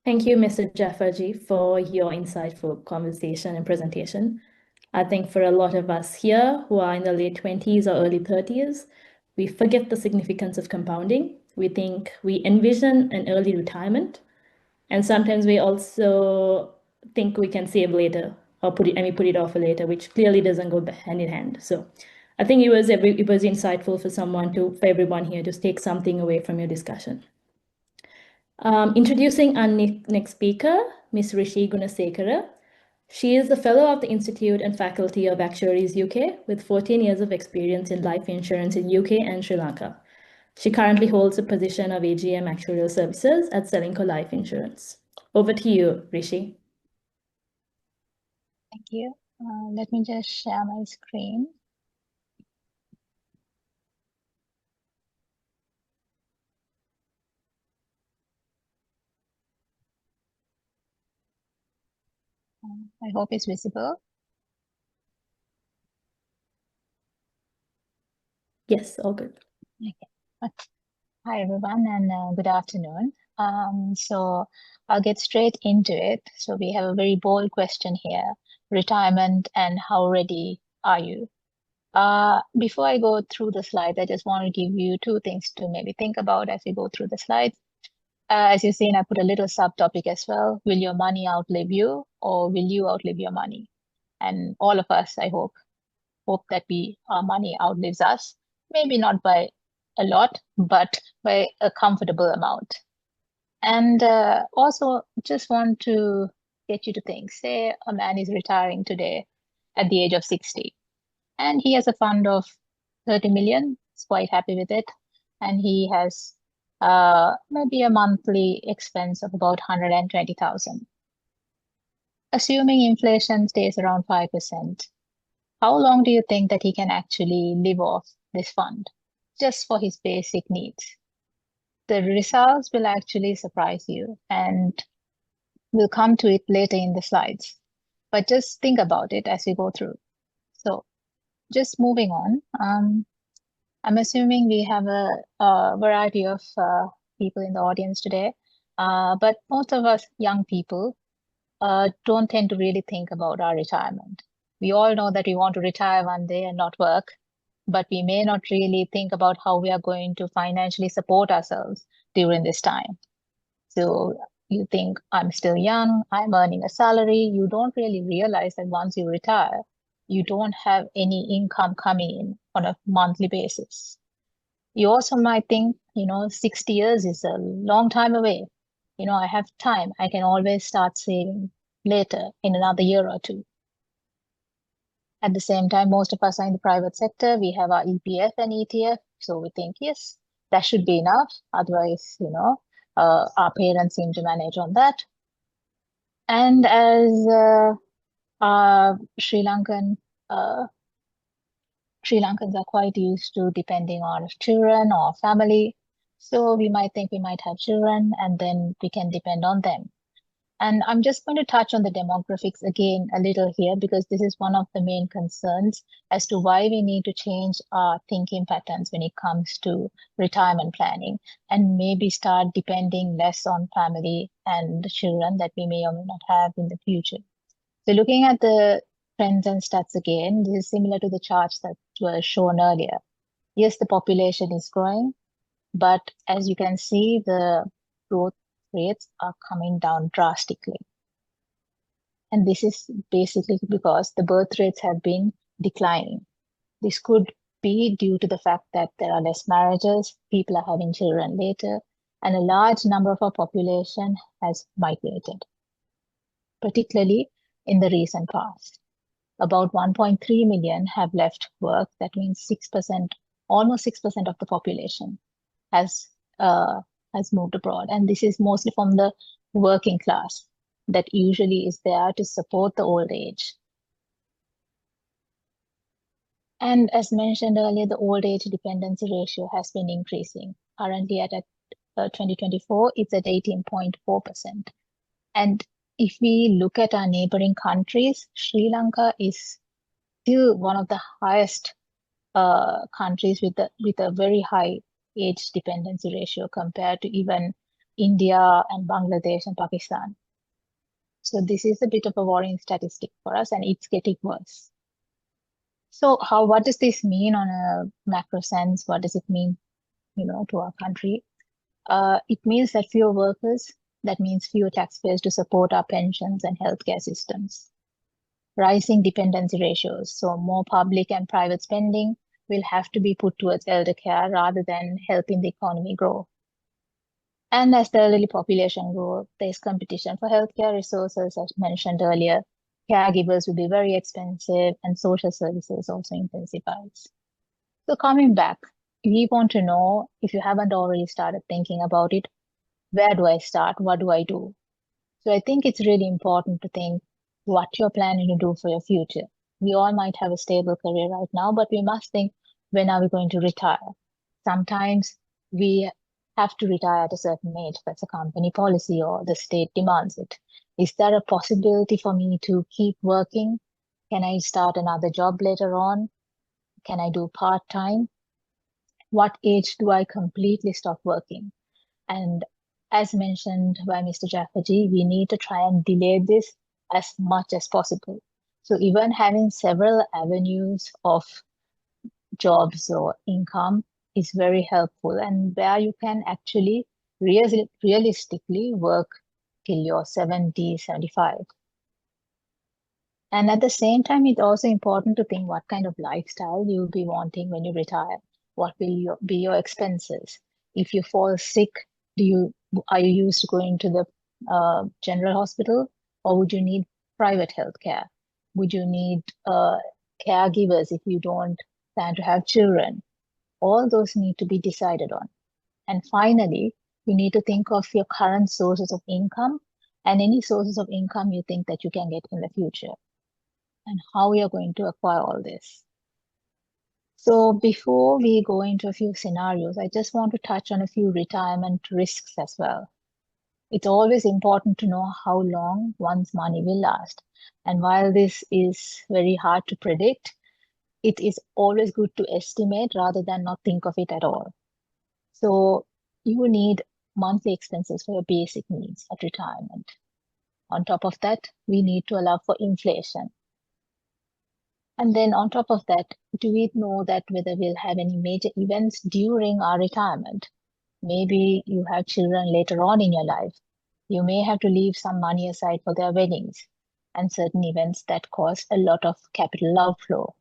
Thank you, Mr. Jaffarji, for your insightful conversation and presentation. I think for a lot of us here who are in the late 20s or early 30s, we forget the significance of compounding. We think we envision an early retirement, and sometimes we also think we can save later or put it off for later, which clearly doesn't go hand in hand. So I think it was insightful for everyone here to take something away from your discussion. Introducing our next speaker, Ms. Rishi Gunasekara. She is the Fellow of the Institute and Faculty of Actuaries UK with 14 years of experience in life insurance in UK and Sri Lanka. She currently holds the position of AGM Actuarial Services at Selingco Life Insurance. Over to you, Rishi. Thank you. Let me just share my screen. I hope it's visible. Yes, all good. Okay. Hi, everyone, and good afternoon. So I'll get straight into it. So we have a very bold question here, retirement and how ready are you? Before I go through the slides, I just want to give you two things to maybe think about as we go through the slides. As you've seen, I put a little subtopic as well. Will your money outlive you, or will you outlive your money? And all of us, I hope that our money outlives us. Maybe not by a lot, but by a comfortable amount. And also, just want to get you to think. Say a man is retiring today at the age of 60, and he has a fund of 30 million. He's quite happy with it, and he has maybe a monthly expense of about 120,000. Assuming inflation stays around 5%, how long do you think that he can actually live off this fund just for his basic needs? The results will actually surprise you, and we'll come to it later in the slides. But just think about it as we go through. So just moving on, I'm assuming we have a variety of people in the audience today, but most of us young people don't tend to really think about our retirement. We all know that we want to retire one day and not work, but we may not really think about how we are going to financially support ourselves during this time. So you think, I'm still young, I'm earning a salary. You don't really realize that once you retire, you don't have any income coming in on a monthly basis. You also might think, 60 years is a long time away. I have time. I can always start saving later in another year or two. At the same time, most of us are in the private sector. We have our EPF and ETF. So we think, yes, that should be enough. Otherwise, our parents seem to manage on that. And as Sri Lankans are quite used to depending on children or family. So we might think we might have children and then we can depend on them. And I'm just going to touch on the demographics again a little here because this is one of the main concerns as to why we need to change our thinking patterns when it comes to retirement planning and maybe start depending less on family and children that we may or may not have in the future. So looking at the trends and stats again, this is similar to the charts that were shown earlier. Yes, the population is growing, but as you can see, the growth rates are coming down drastically. And this is basically because the birth rates have been declining. This could be due to the fact that there are less marriages, people are having children later, and a large number of our population has migrated, particularly in the recent past. About 1.3 million have left work. That means 6%, almost 6% of the population has moved abroad. And this is mostly from the working class that usually is there to support the old age. And as mentioned earlier, the old age dependency ratio has been increasing. Currently at 2024, it's at 18.4%. And if we look at our neighboring countries, Sri Lanka is still one of the highest countries with a very high age dependency ratio compared to even India and Bangladesh and Pakistan. So this is a bit of a worrying statistic for us, and it's getting worse. So what does this mean on a macro sense? What does it mean, to our country? It means that fewer workers, that means fewer taxpayers to support our pensions and healthcare systems. Rising dependency ratios, so more public and private spending will have to be put towards elder care rather than helping the economy grow. And as the elderly population grows, there's competition for healthcare resources, as mentioned earlier. Caregivers will be very expensive and social services also intensifies. So coming back, we want to know, if you haven't already started thinking about it, where do I start? What do I do? So I think it's really important to think, what you're planning to do for your future. We all might have a stable career right now, but we must think, when are we going to retire? Sometimes we have to retire at a certain age. That's a company policy or the state demands it. Is there a possibility for me to keep working? Can I start another job later on? Can I do part-time? What age do I completely stop working? And as mentioned by Mr. Jafferji, we need to try and delay this as much as possible. So even having several avenues of jobs or income is very helpful, and where you can actually realistically work till you're 70, 75. And at the same time, it's also important to think what kind of lifestyle you'll be wanting when you retire. What will be your expenses? If you fall sick, are you used to going to the general hospital, or would you need private healthcare? Would you need caregivers if you don't plan to have children? All those need to be decided on. And finally, you need to think of your current sources of income and any sources of income you think that you can get in the future, and how you're going to acquire all this. So before we go into a few scenarios, I just want to touch on a few retirement risks as well. It's always important to know how long one's money will last. And while this is very hard to predict, it is always good to estimate rather than not think of it at all. So you need monthly expenses for your basic needs at retirement. On top of that, we need to allow for inflation. And then on top of that, do we know that whether we'll have any major events during our retirement? Maybe you have children later on in your life. You may have to leave some money aside for their weddings and certain events that cause a lot of capital outflow.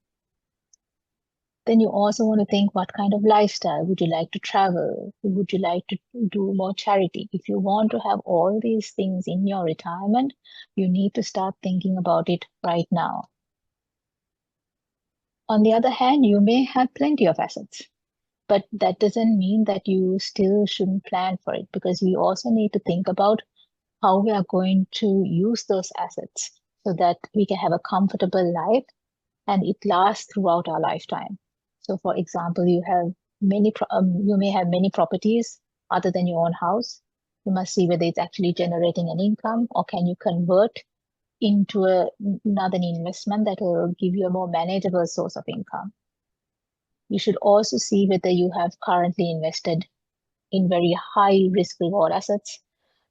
Then you also want to think, what kind of lifestyle would you like to travel? Would you like to do more charity? If you want to have all these things in your retirement, you need to start thinking about it right now. On the other hand, you may have plenty of assets, but that doesn't mean that you still shouldn't plan for it, because we also need to think about how we are going to use those assets so that we can have a comfortable life and it lasts throughout our lifetime. So for example, you may have many properties other than your own house. You must see whether it's actually generating an income, or can you convert into another investment that will give you a more manageable source of income. You should also see whether you have currently invested in very high risk reward assets.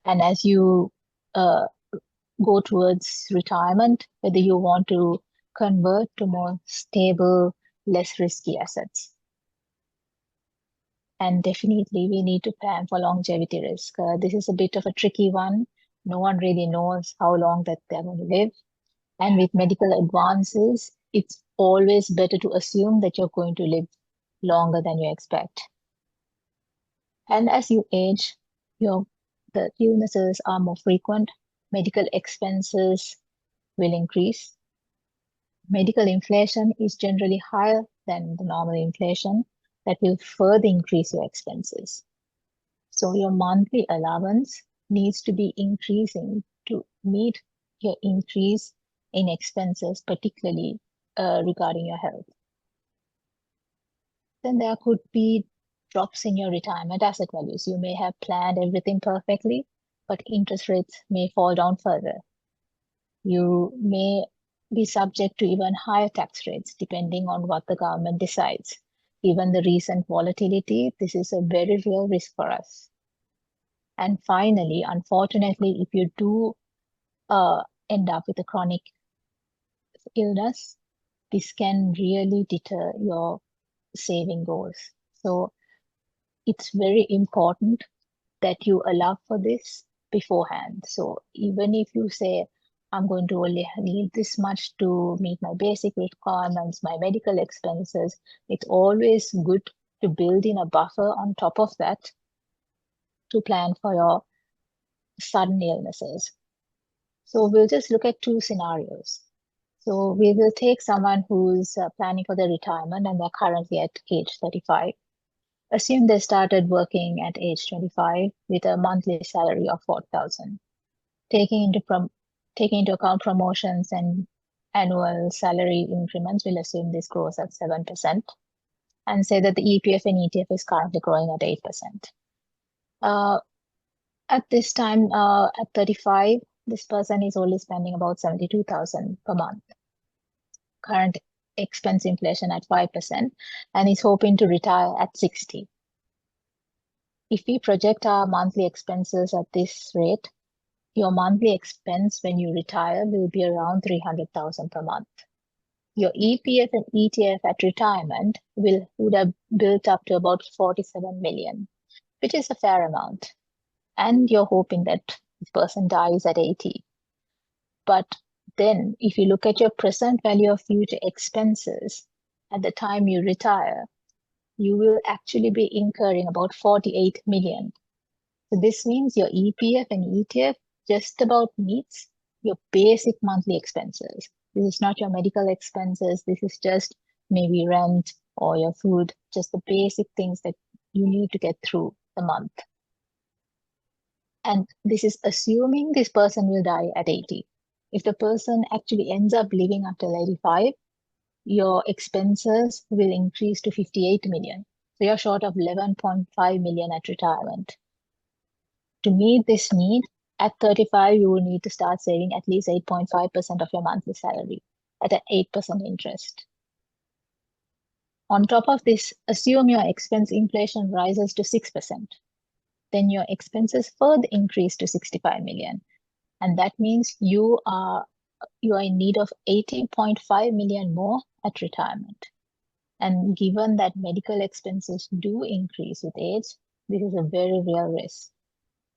And as you go towards retirement, whether you want to convert to more stable, less risky assets. And definitely we need to plan for longevity risk. This is a bit of a tricky one. No one really knows how long that they're going to live. And with medical advances, it's always better to assume that you're going to live longer than you expect. And as you age, the illnesses are more frequent, medical expenses will increase. Medical inflation is generally higher than the normal inflation. That will further increase your expenses. So your monthly allowance needs to be increasing to meet your increase in expenses, particularly regarding your health. Then there could be drops in your retirement asset values. You may have planned everything perfectly, but interest rates may fall down further. You may be subject to even higher tax rates depending on what the government decides. Given the recent volatility, this is a very real risk for us. And finally, unfortunately, if you do end up with a chronic illness, this can really deter your saving goals. So it's very important that you allow for this beforehand. So even if you say, I'm going to only need this much to meet my basic requirements, my medical expenses, it's always good to build in a buffer on top of that to plan for your sudden illnesses. So we'll just look at two scenarios. So we will take someone who's planning for their retirement and they're currently at age 35. Assume they started working at age 25 with a monthly salary of 4,000. Taking taking into account promotions and annual salary increments, we'll assume this grows at 7% and say that the EPF and ETF is currently growing at 8%. At this time, at 35, this person is only spending about 72,000 per month. Current expense inflation at 5%, and is hoping to retire at 60. If we project our monthly expenses at this rate, your monthly expense when you retire will be around 300,000 per month. Your EPF and ETF at retirement would have built up to about 47 million, which is a fair amount. And you're hoping that this person dies at 80. But then if you look at your present value of future expenses at the time you retire, you will actually be incurring about 48 million. So this means your EPF and ETF just about meets your basic monthly expenses. This is not your medical expenses. This is just maybe rent or your food, just the basic things that you need to get through the month. And this is assuming this person will die at 80. If the person actually ends up living up till 85, your expenses will increase to 58 million. So you're short of 11.5 million at retirement. To meet this need, at 35, you will need to start saving at least 8.5% of your monthly salary at an 8% interest. On top of this, assume your expense inflation rises to 6%. Then your expenses further increase to 65 million. And that means you are in need of 18.5 million more at retirement. And given that medical expenses do increase with age, this is a very real risk.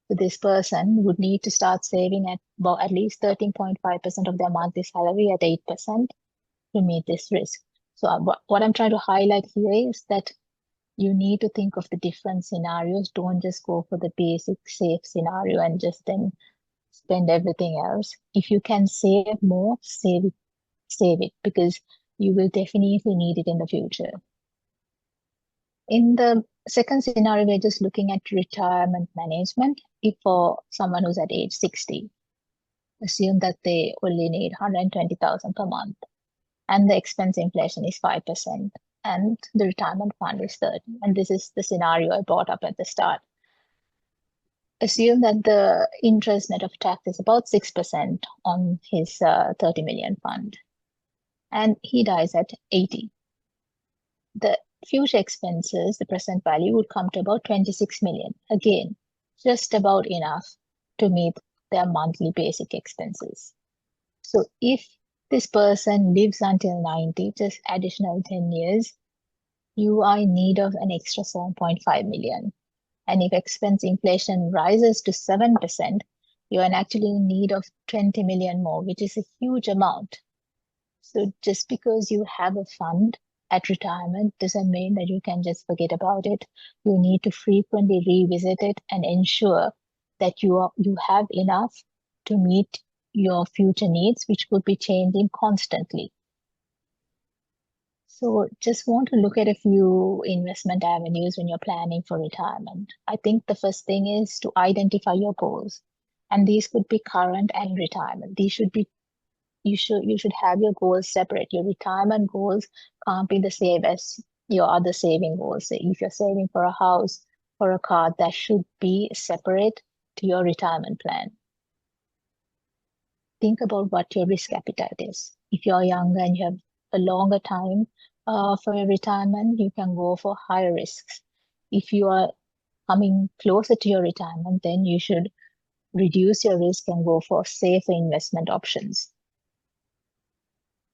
So this person would need to start saving at least 13.5% of their monthly salary at 8% to meet this risk. So what I'm trying to highlight here is that you need to think of the different scenarios. Don't just go for the basic safe scenario and just then spend everything else. If you can save more, save it, because you will definitely need it in the future. In the second scenario, we're just looking at retirement management. If for someone who's at age 60, assume that they only need 120,000 per month, and the expense inflation is 5%, and the retirement fund is 30. And this is the scenario I brought up at the start. Assume that the interest net of tax is about 6% on his 30 million fund, and he dies at 80. The future expenses, the present value, would come to about 26 million. Again, just about enough to meet their monthly basic expenses. So if this person lives until 90, just additional 10 years, you are in need of an extra 7.5 million. And if expense inflation rises to 7%, you are actually in need of 20 million more, which is a huge amount. So just because you have a fund at retirement doesn't mean that you can just forget about it. You need to frequently revisit it and ensure that you have enough to meet your future needs, which could be changing constantly. So just want to look at a few investment avenues when you're planning for retirement. I think the first thing is to identify your goals. And these could be current and retirement. These should be, you should have your goals separate. Your retirement goals can't be the same as your other saving goals. So if you're saving for a house or a car, that should be separate to your retirement plan. Think about what your risk appetite is. If you're younger and you have a longer time for your retirement, you can go for higher risks. If you are coming closer to your retirement, then you should reduce your risk and go for safer investment options.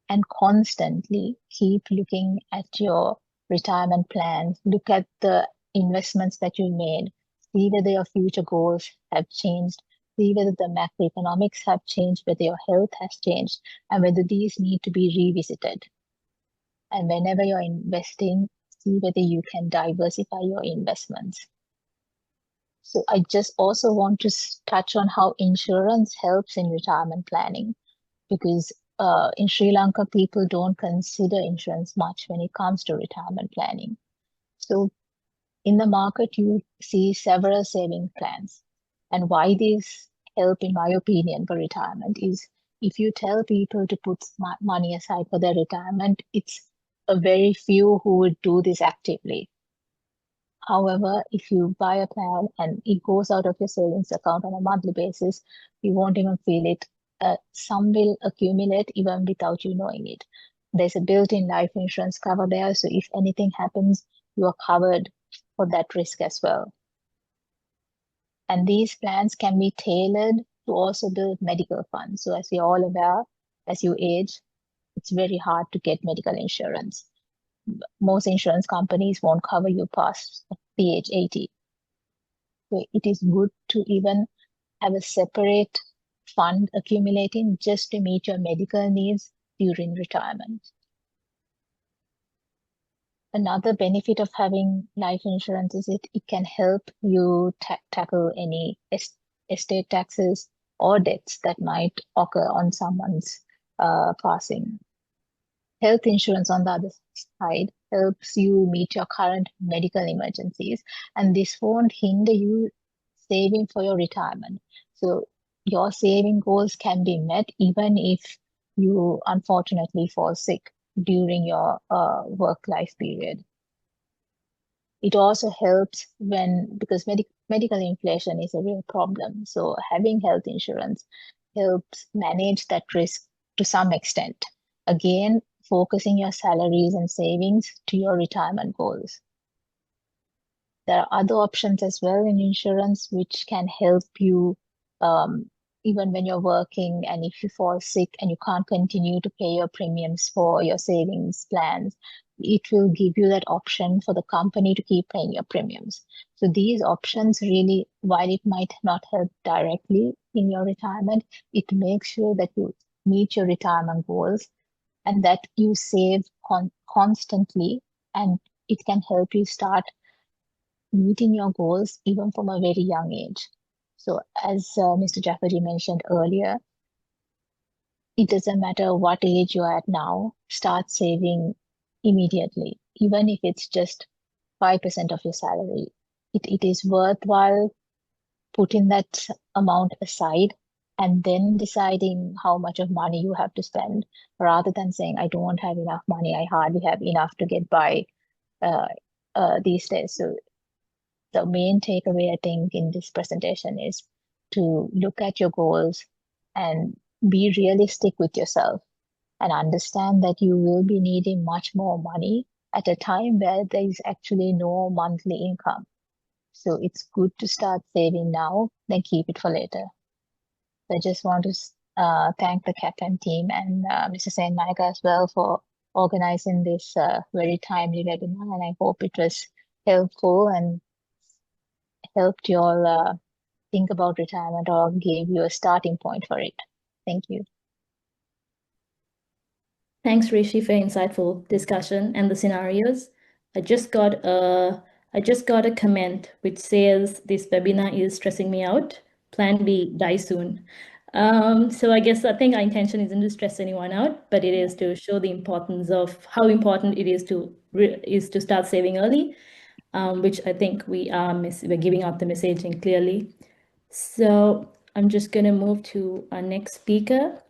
And constantly keep looking at your retirement plans, look at the investments that you made, see whether your future goals have changed, see whether the macroeconomics have changed, whether your health has changed, and whether these need to be revisited. And whenever you're investing, see whether you can diversify your investments. So I just also want to touch on how insurance helps in retirement planning, because in Sri Lanka, people don't consider insurance much when it comes to retirement planning. So in the market, you see several saving plans. And why these help, in my opinion, for retirement is if you tell people to put money aside for their retirement, it's a very few who would do this actively. However, if you buy a plan and it goes out of your savings account on a monthly basis, you won't even feel it. Some will accumulate even without you knowing it. There's a built-in life insurance cover there, so if anything happens, you are covered for that risk as well. And these plans can be tailored to also build medical funds. So as we're all aware, as you age, it's very hard to get medical insurance. Most insurance companies won't cover you past the age 80. So it is good to even have a separate fund accumulating just to meet your medical needs during retirement. Another benefit of having life insurance is it can help you tackle any estate taxes or debts that might occur on someone's passing. Health insurance, on the other side, helps you meet your current medical emergencies, and this won't hinder you saving for your retirement. So your saving goals can be met even if you unfortunately fall sick during your work-life period. It also helps because medical inflation is a real problem. So having health insurance helps manage that risk to some extent. Again, focusing your salaries and savings to your retirement goals. There are other options as well in insurance which can help you even when you're working, and if you fall sick and you can't continue to pay your premiums for your savings plans, it will give you that option for the company to keep paying your premiums. So these options really, while it might not help directly in your retirement, it makes sure that you meet your retirement goals and that you save constantly, and it can help you start meeting your goals even from a very young age. So as Mr. Jaffery mentioned earlier, it doesn't matter what age you are at now, start saving immediately, even if it's just 5% of your salary. It is worthwhile putting that amount aside and then deciding how much of money you have to spend, rather than saying, I don't have enough money, I hardly have enough to get by these days. So the main takeaway, I think, in this presentation is to look at your goals and be realistic with yourself and understand that you will be needing much more money at a time where there is actually no monthly income. So it's good to start saving now, then keep it for later. I just want to thank the CAPM team and Mr. Sen Naika as well for organizing this very timely webinar, and I hope it was helpful and helped you all think about retirement or gave you a starting point for it. Thank you. Thanks, Rishi, for insightful discussion and the scenarios. I just got a comment which says this webinar is stressing me out. Plan B, die soon. So I think our intention isn't to stress anyone out, but it is to show the importance of how important it is to start saving early, which I think we're giving out the messaging clearly. So I'm just going to move to our next speaker,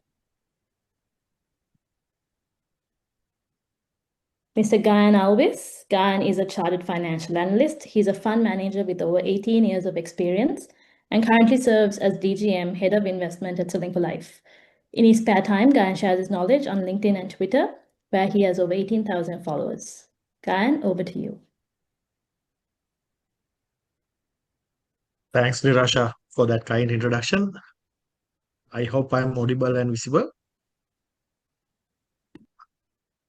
Mr. Gayan Alvis. Gayan is a chartered financial analyst. He's a fund manager with over 18 years of experience and currently serves as DGM, Head of Investment at Selling for Life. In his spare time, Gayan shares his knowledge on LinkedIn and Twitter, where he has over 18,000 followers. Gayan, over to you. Thanks, Nirasha, for that kind introduction. I hope I'm audible and visible.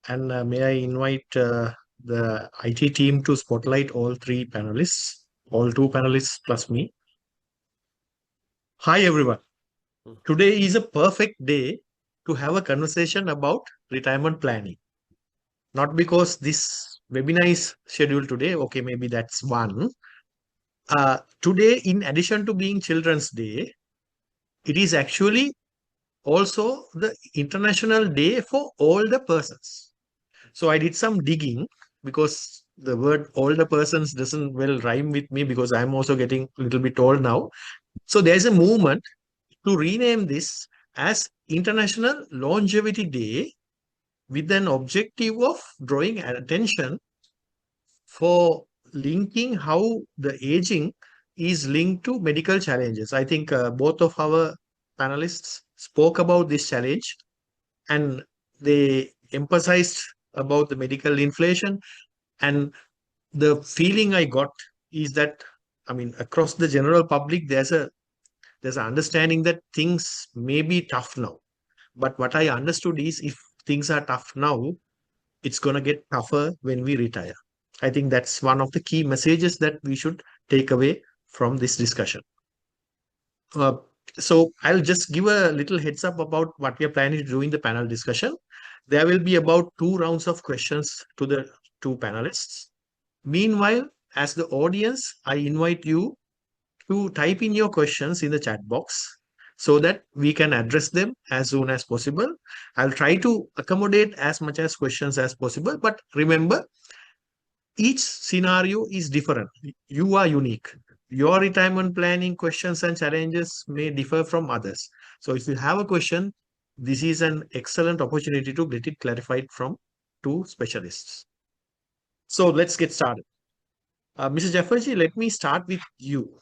And may I invite the IT team to spotlight all two panelists plus me. Hi, everyone. Today is a perfect day to have a conversation about retirement planning. Not because this webinar is scheduled today. Okay, maybe that's one. Today, in addition to being Children's Day, it is actually also the International Day for Older Persons. So I did some digging because the word older persons doesn't well rhyme with me because I'm also getting a little bit old now. So there's a movement to rename this as International Longevity Day with an objective of drawing attention for linking how the aging is linked to medical challenges. I think both of our panelists spoke about this challenge and they emphasized about the medical inflation. And the feeling I got is that, I mean, across the general public, there's an understanding that things may be tough now. But what I understood is if things are tough now, it's going to get tougher when we retire. I think that's one of the key messages that we should take away from this discussion. So I'll just give a little heads up about what we are planning to do in the panel discussion. There will be about 2 rounds of questions to the 2 panelists. Meanwhile, as the audience, I invite you to type in your questions in the chat box so that we can address them as soon as possible. I'll try to accommodate as much as questions as possible, but remember, each scenario is different. You are unique. Your retirement planning questions and challenges may differ from others. So if you have a question, this is an excellent opportunity to get it clarified from 2 specialists. So let's get started. Mr. Jafferji, let me start with you.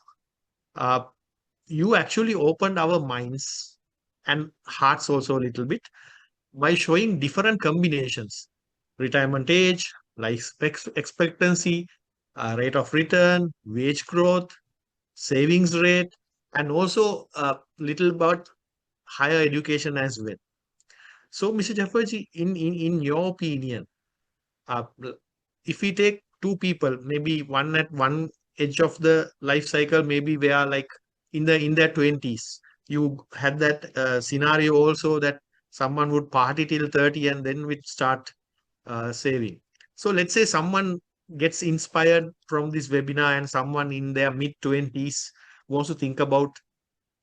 You actually opened our minds and hearts also a little bit by showing different combinations: retirement age, life expectancy, rate of return, wage growth, savings rate, and also a little about higher education as well. So, Mr. Jafferji, in your opinion, if we take 2 people, maybe one at one edge of the life cycle, maybe they are like in their 20s. You had that scenario also that someone would party till 30 and then would start saving. So let's say someone gets inspired from this webinar and someone in their mid 20s wants to think about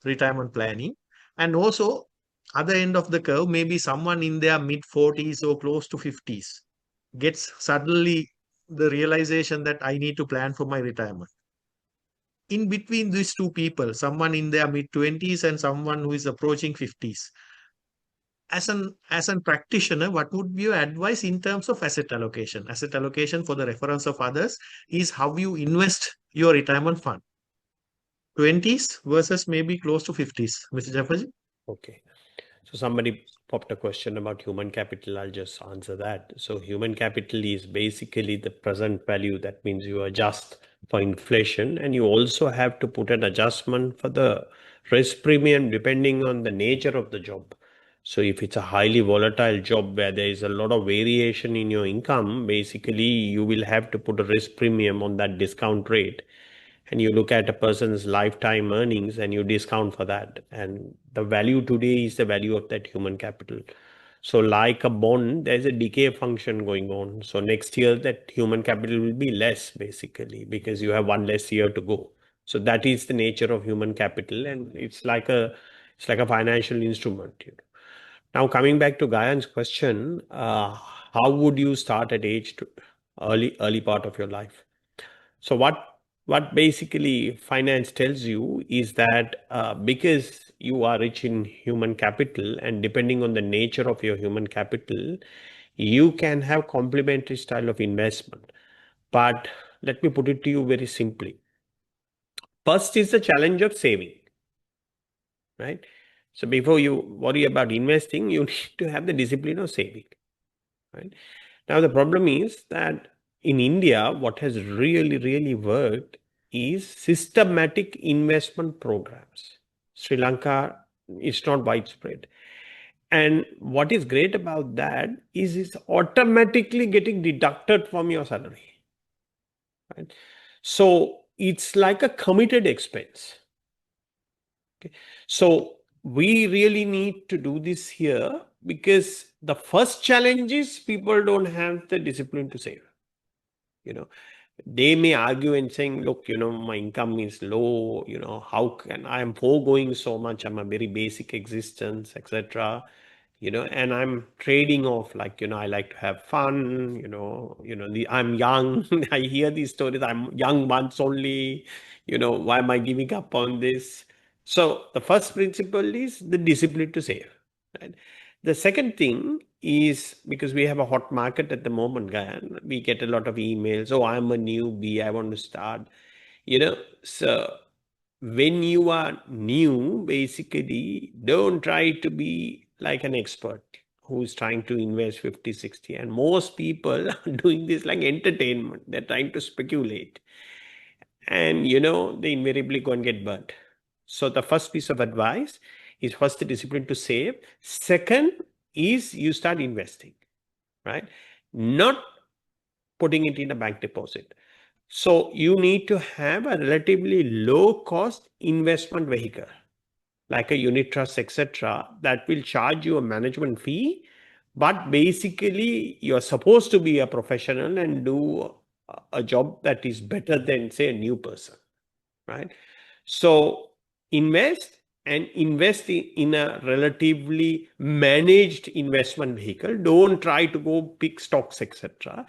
retirement planning. And also other end of the curve, maybe someone in their mid 40s or close to 50s gets suddenly the realization that I need to plan for my retirement. In between these 2 people, someone in their mid 20s and someone who is approaching 50s, as an practitioner, what would be your advice in terms of asset allocation? Asset allocation, for the reference of others, is how you invest your retirement fund. 20s versus maybe close to 50s. Mr. Jafferji? Okay. So somebody popped a question about human capital. I'll just answer that. So human capital is basically the present value. That means you adjust for inflation, and you also have to put an adjustment for the risk premium depending on the nature of the job. So if it's a highly volatile job where there is a lot of variation in your income, basically you will have to put a risk premium on that discount rate. And you look at a person's lifetime earnings and you discount for that. And the value today is the value of that human capital. So like a bond, there's a decay function going on. So next year that human capital will be less basically because you have one less year to go. So that is the nature of human capital, and it's like a financial instrument. Now coming back to Gayan's question, how would you start at early part of your life? So what basically finance tells you is that because you are rich in human capital, and depending on the nature of your human capital, you can have complementary style of investment. But let me put it to you very simply. First is the challenge of saving, right? So before you worry about investing, you need to have the discipline of saving, right? Now the problem is that in India, what has really worked is systematic investment programs. Sri Lanka is not widespread. And what is great about that is it's automatically getting deducted from your salary, right? So it's like a committed expense. Okay. So we really need to do this here because the first challenge is people don't have the discipline to save. They may argue and saying, look, my income is low, how can I am foregoing so much? I'm a very basic existence, etc. And I'm trading off, like, I like to have fun, I'm young. I hear these stories, I'm young months only, why am I giving up on this? So the first principle is the discipline to save. Right? The second thing is, because we have a hot market at the moment, Gayan, we get a lot of emails. Oh, I'm a newbie, I want to start. So when you are new, basically, don't try to be like an expert who's trying to invest 50, 60. And most people are doing this like entertainment. They're trying to speculate. And, they invariably go and get burnt. So the first piece of advice is, first, the discipline to save. Second is you start investing, right? Not putting it in a bank deposit. So you need to have a relatively low cost investment vehicle, like a unit trust, etc., that will charge you a management fee. But basically, you're supposed to be a professional and do a job that is better than, say, a new person, right? So invest in a relatively managed investment vehicle. Don't try to go pick stocks, etc.,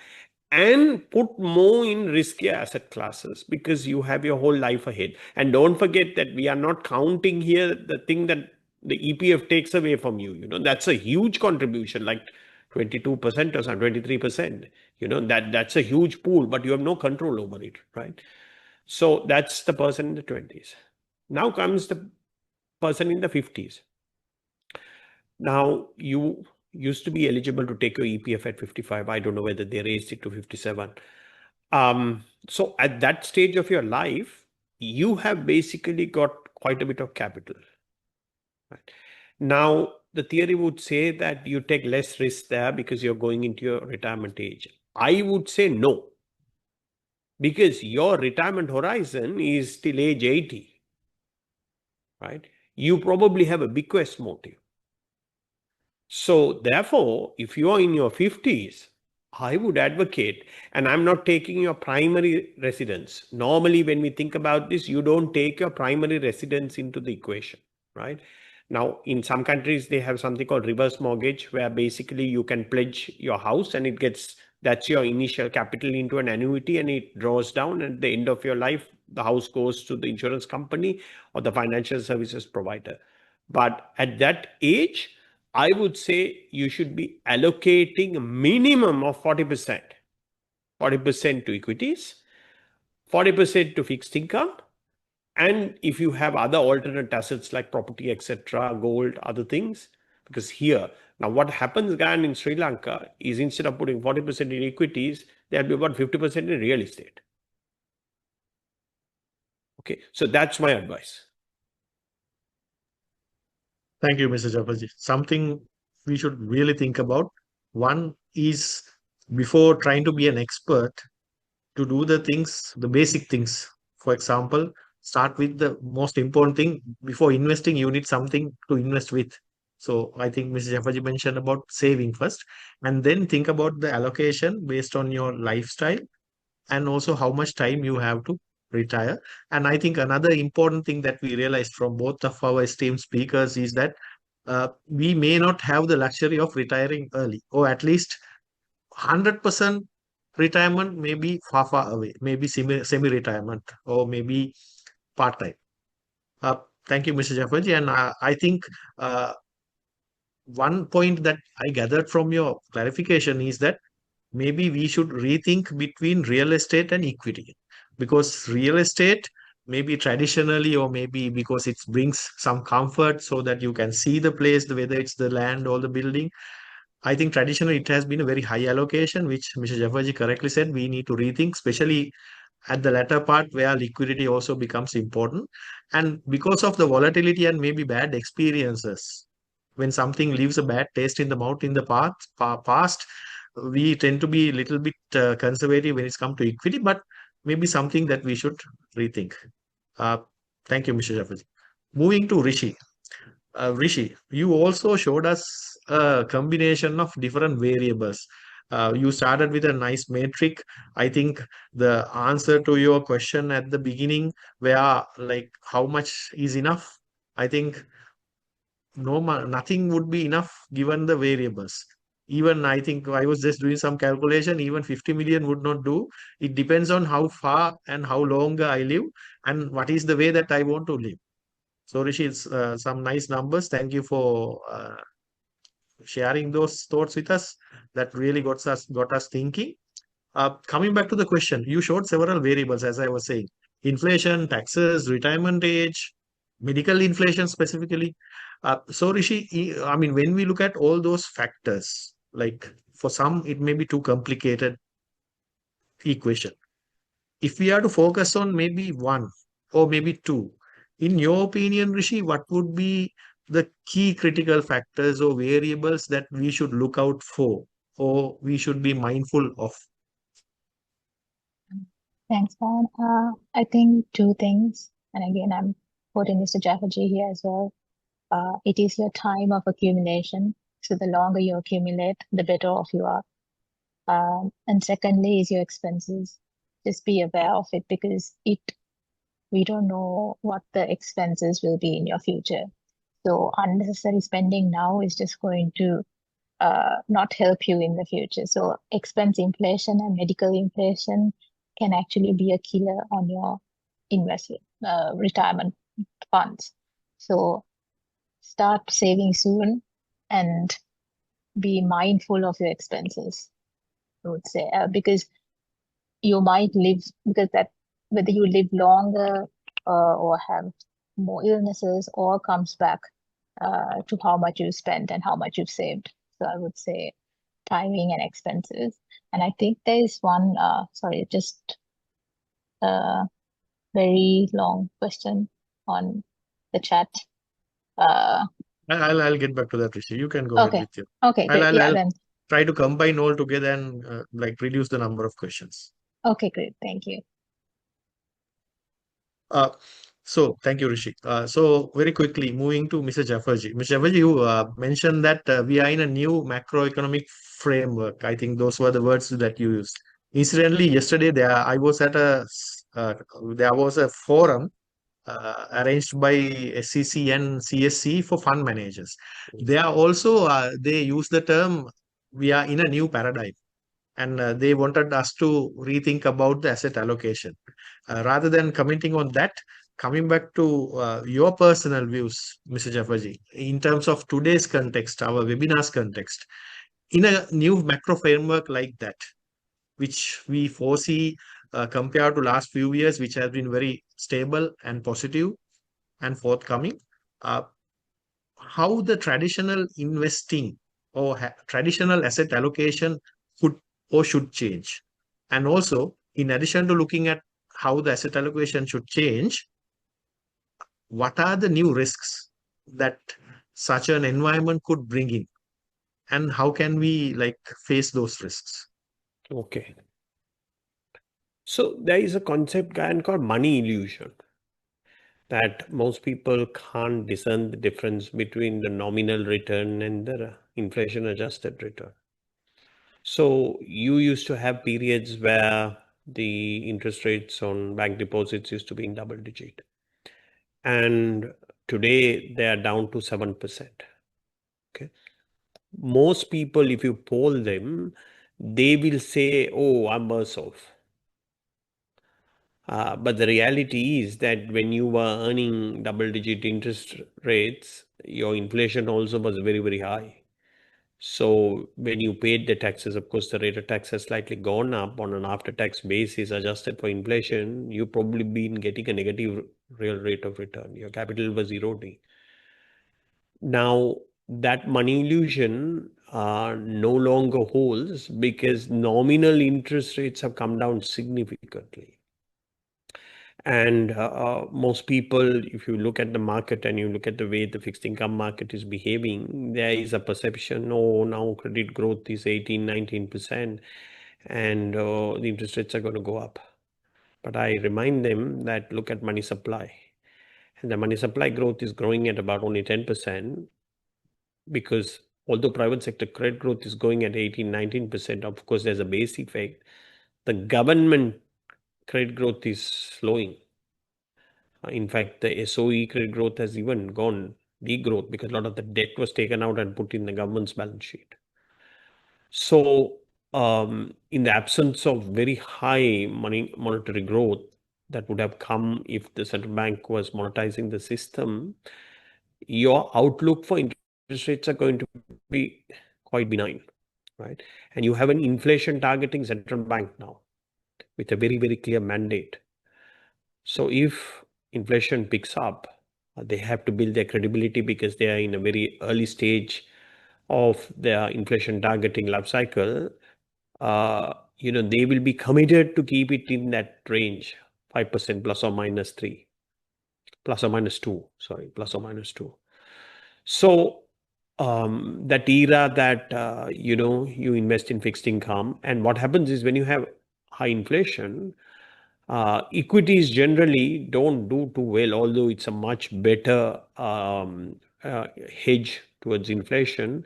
and put more in riskier asset classes, because you have your whole life ahead. And don't forget that we are not counting here the thing that the EPF takes away from you. That's a huge contribution, like 22% or something, 23%. That's a huge pool, but you have no control over it, right? So that's the person in the 20s. Now comes the person in the 50s. Now, you used to be eligible to take your EPF at 55. I don't know whether they raised it to 57. So at that stage of your life, you have basically got quite a bit of capital. Right? Now, the theory would say that you take less risk there because you're going into your retirement age. I would say no, because your retirement horizon is till age 80. Right? You probably have a bequest motive. So therefore, if you are in your 50s, I would advocate, and I'm not taking your primary residence. Normally, when we think about this, you don't take your primary residence into the equation, right? Now, in some countries, they have something called reverse mortgage, where basically you can pledge your house and that's your initial capital into an annuity, and it draws down. At the end of your life, the house goes to the insurance company or the financial services provider. But at that age, I would say you should be allocating a minimum of 40%. 40% to equities, 40% to fixed income. And if you have other alternate assets like property, etc., gold, other things, because here, now what happens again in Sri Lanka is, instead of putting 40% in equities, there'll be about 50% in real estate. Okay, so that's my advice. Thank you, Mr. Japaji. Something we should really think about. One is, before trying to be an expert, to do the things, the basic things. For example, start with the most important thing. Before investing, you need something to invest with. So I think Mr. Japaji mentioned about saving first, and then think about the allocation based on your lifestyle and also how much time you have to retire. And I think another important thing that we realized from both of our esteemed speakers is that we may not have the luxury of retiring early, or at least 100% retirement may be far, far away, maybe semi-retirement, or maybe part-time. Thank you, Mr. Jafarji. And I think one point that I gathered from your clarification is that maybe we should rethink between real estate and equity, because real estate, maybe traditionally, or maybe because it brings some comfort so that you can see the place, whether it's the land or the building. I think traditionally it has been a very high allocation, which Mr. Jafarji correctly said we need to rethink, especially at the latter part where liquidity also becomes important. And because of the volatility and maybe bad experiences, when something leaves a bad taste in the mouth in the past, we tend to be a little bit conservative when it's come to equity, but maybe something that we should rethink. Thank you, Mr. Jafarji. Moving to Rishi. Rishi, you also showed us a combination of different variables. You started with a nice metric. I think the answer to your question at the beginning, where like how much is enough, I think nothing would be enough given the variables. Even I think I was just doing some calculation, even 50 million would not do. It depends on how far and how longer I live and what is the way that I want to live. So Rishi, it's some nice numbers. Thank you for sharing those thoughts with us. That really got us thinking. Coming back to the question, you showed several variables, as I was saying: inflation, taxes, retirement age, medical inflation specifically. So Rishi, I mean, when we look at all those factors, like for some, it may be too complicated equation. If we are to focus on maybe one or maybe two, in your opinion, Rishi, what would be the key critical factors or variables that we should look out for or we should be mindful of? Thanks, Pan. I think two things, and again, I'm quoting Mr. Jafferji here as well. It is your time of accumulation. So the longer you accumulate, the better off you are. And secondly is your expenses. Just be aware of it because we don't know what the expenses will be in your future. So unnecessary spending now is just going to not help you in the future. So expense inflation and medical inflation can actually be a killer on your investment, retirement funds. So start saving soon and be mindful of your expenses, I would say, because you might live, because that whether you live longer or have more illnesses or comes back to how much you spent and how much you've saved. So I would say timing and expenses. And I think there is one, sorry, just a very long question on the chat. I'll get back to that, Rishi. You can go ahead Okay. with you. Okay, great. Yeah, I'll then. try to combine all together and like reduce the number of questions. Okay, great. Thank you. So thank you, Rishi. So very quickly, moving to Mr. Jafferji. Mr. Jafferji, you mentioned that we are in a new macroeconomic framework. I think those were the words that you used. Incidentally, yesterday I was at there was a forum arranged by SEC and CSC for fund managers. They are also they use the term we are in a new paradigm, and they wanted us to rethink about the asset allocation. Rather than commenting on that, coming back to your personal views, Mr. Jafferji, in terms of today's context, our webinar's context, in a new macro framework like that, which we foresee compared to last few years, which has been very stable and positive and forthcoming, how the traditional investing or traditional asset allocation could or should change. And also, in addition to looking at how the asset allocation should change, what are the new risks that such an environment could bring in? And how can we like face those risks? Okay. So there is a concept called money illusion, that most people can't discern the difference between the nominal return and the inflation adjusted return. So you used to have periods where the interest rates on bank deposits used to be in double digit. And today they are down to 7%. Okay. Most people, if you poll them, they will say, oh, I'm worse off. But the reality is that when you were earning double-digit interest rates, your inflation also was very, very high. So when you paid the taxes, of course, the rate of tax has slightly gone up on an after-tax basis, adjusted for inflation. You've probably been getting a negative real rate of return. Your capital was eroding. Now, that money illusion no longer holds because nominal interest rates have come down significantly. And most people, if you look at the market and you look at the way the fixed income market is behaving, there is a perception, oh, now credit growth is 18, 19%, and the interest rates are going to go up. But I remind them that look at money supply. And the money supply growth is growing at about only 10%, because although private sector credit growth is going at 18, 19%, of course, there's a base effect. The government credit growth is slowing. In fact, the SOE credit growth has even gone degrowth because a lot of the debt was taken out and put in the government's balance sheet. So in the absence of very high monetary growth, that would have come if the central bank was monetizing the system, your outlook for interest rates are going to be quite benign, right? And you have an inflation targeting central bank now with a very, very clear mandate. So if inflation picks up, they have to build their credibility because they are in a very early stage of their inflation targeting life cycle. They will be committed to keep it in that range, 5% plus or minus 3, plus or minus 2, sorry, plus or minus 2. So that era that, you invest in fixed income, and what happens is when you have high inflation, equities generally don't do too well, although it's a much better hedge towards inflation,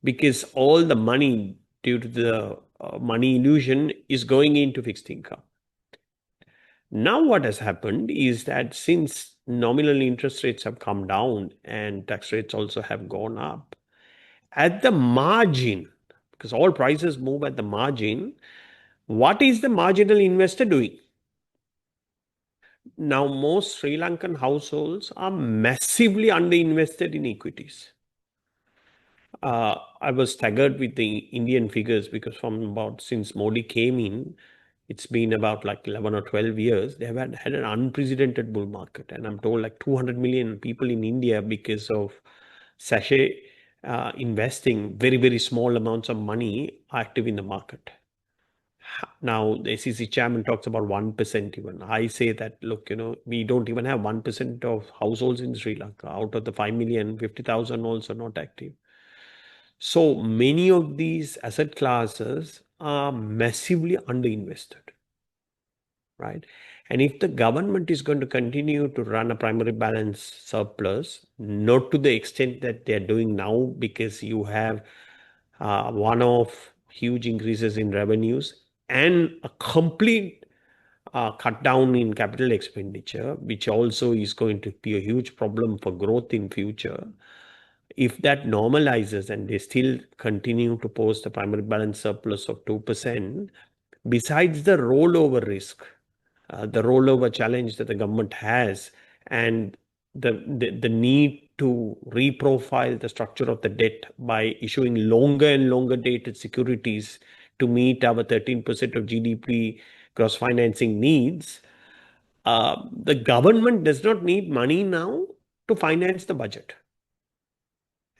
because all the money due to the money illusion is going into fixed income. Now what has happened is that since nominal interest rates have come down and tax rates also have gone up, at the margin, because all prices move at the margin, what is the marginal investor doing? Now, most Sri Lankan households are massively underinvested in equities. I was staggered with the Indian figures because since Modi came in, it's been about like 11 or 12 years, they have had an unprecedented bull market. And I'm told like 200 million people in India, because of sachet investing, very, very small amounts of money active in the market. Now, the SEC chairman talks about 1% even. I say that, look, we don't even have 1% of households in Sri Lanka. Out of the 5 million, 50,000 also not active. So many of these asset classes are massively underinvested, right? And if the government is going to continue to run a primary balance surplus, not to the extent that they're doing now, because you have one-off huge increases in revenues and a complete cut down in capital expenditure, which also is going to be a huge problem for growth in future. If that normalizes and they still continue to post a primary balance surplus of 2%, besides the rollover risk, the rollover challenge that the government has, and the need to reprofile the structure of the debt by issuing longer and longer dated securities to meet our 13% of GDP gross financing needs, the government does not need money now to finance the budget.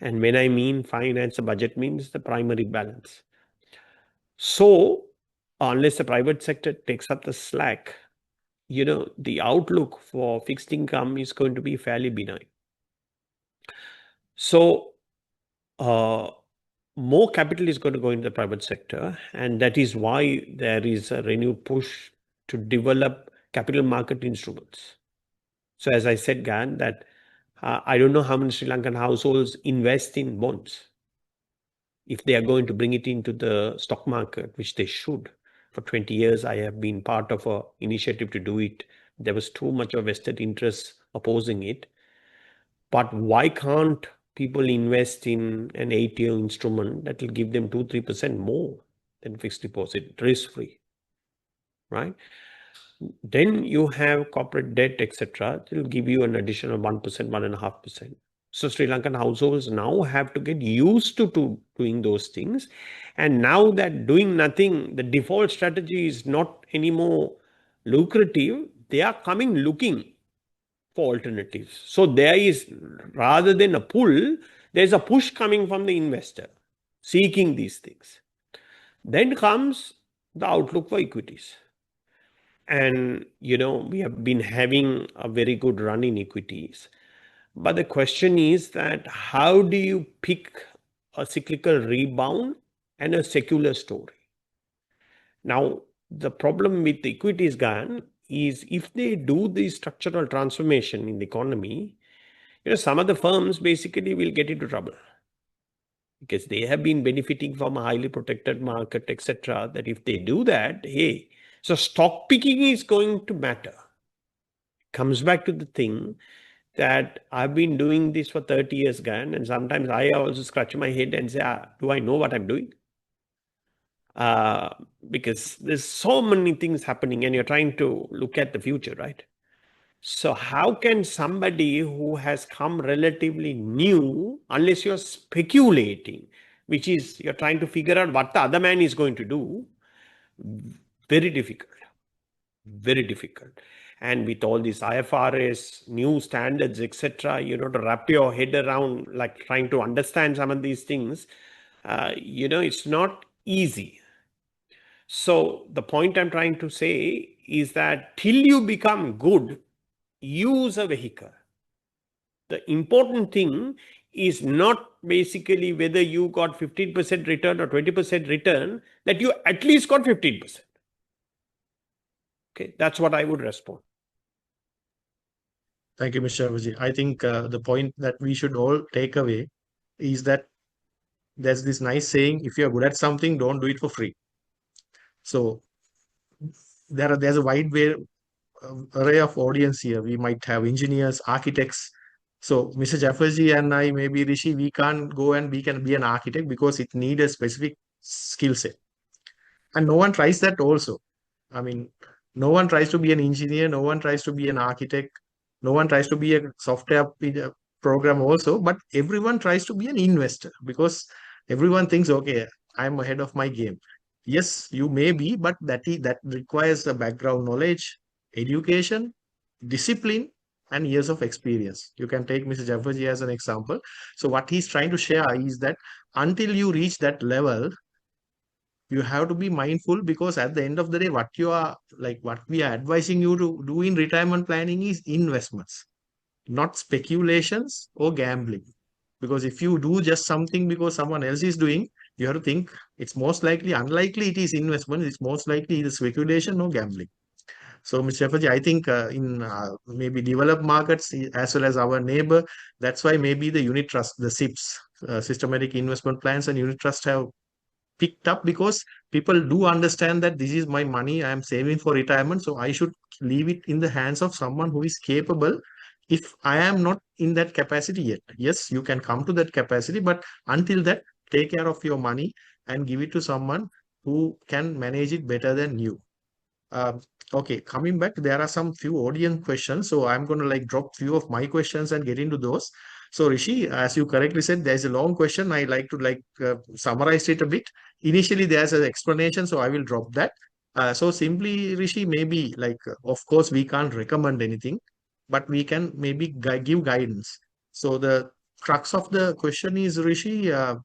And when I mean finance the budget, means the primary balance. So unless the private sector takes up the slack, the outlook for fixed income is going to be fairly benign. So more capital is going to go into the private sector, and that is why there is a renewed push to develop capital market instruments. So as I said, Gan, that I don't know how many Sri Lankan households invest in bonds. If they are going to bring it into the stock market, which they should. For 20 years, I have been part of an initiative to do it. There was too much of vested interest opposing it. But why can't people invest in an 8-year instrument that will give them 2-3% more than fixed deposit, risk-free, right? Then you have corporate debt, etc. It will give you an additional 1%, 1.5%. So Sri Lankan households now have to get used to doing those things. And now that doing nothing, the default strategy is not anymore lucrative, they are coming looking for alternatives. So there is, rather than a pull, there's a push coming from the investor seeking these things. Then comes the outlook for equities. And, we have been having a very good run in equities. But the question is that how do you pick a cyclical rebound and a secular story? Now, the problem with the equities, Gan, is if they do the structural transformation in the economy, some of the firms basically will get into trouble because they have been benefiting from a highly protected market, etc. That if they do that, hey, so stock picking is going to matter. Comes back to the thing that I've been doing this for 30 years, Gan, and sometimes I also scratch my head and say, do I know what I'm doing? because there's so many things happening and you're trying to look at the future, right? So how can somebody who has come relatively new, unless you're speculating, which is you're trying to figure out what the other man is going to do, very difficult. Very difficult. And with all these IFRS, new standards, etc., to wrap your head around, like trying to understand some of these things, it's not easy. So the point I'm trying to say is that till you become good, use a vehicle. The important thing is not basically whether you got 15% return or 20% return, that you at least got 15%. Okay, that's what I would respond. Thank you, Mr. Avaji. I think the point that we should all take away is that there's this nice saying, if you're good at something, don't do it for free. So there's a wide array of audience here. We might have engineers, architects. So Mr. Jafferji and I, maybe Rishi, we can't go and we can be an architect because it needs a specific skill set. And no one tries that also. I mean, no one tries to be an engineer, no one tries to be an architect, no one tries to be a software program also, but everyone tries to be an investor because everyone thinks, okay, I'm ahead of my game. Yes, you may be, but that requires the background knowledge, education, discipline, and years of experience. You can take Mr. Jafferji as an example. So what he's trying to share is that until you reach that level, you have to be mindful, because at the end of the day, what we are advising you to do in retirement planning is investments, not speculations or gambling. Because if you do just something because someone else is doing, you have to think it's unlikely it is investment, it's most likely either speculation or gambling. So, Mr. Jafferji, I think in maybe developed markets as well as our neighbor, that's why maybe the unit trust, the SIPs, systematic investment plans and unit trust have picked up, because people do understand that this is my money, I am saving for retirement, so I should leave it in the hands of someone who is capable. If I am not in that capacity yet, yes, you can come to that capacity, but until that, take care of your money and give it to someone who can manage it better than you. Okay, coming back, there are some few audience questions, so I'm going to drop few of my questions and get into those. So Rishi, as you correctly said, there's a long question. I like to summarize it a bit. Initially, there's an explanation, so I will drop that. So simply, Rishi, maybe of course, we can't recommend anything, but we can maybe give guidance. So the crux of the question is, Rishi, the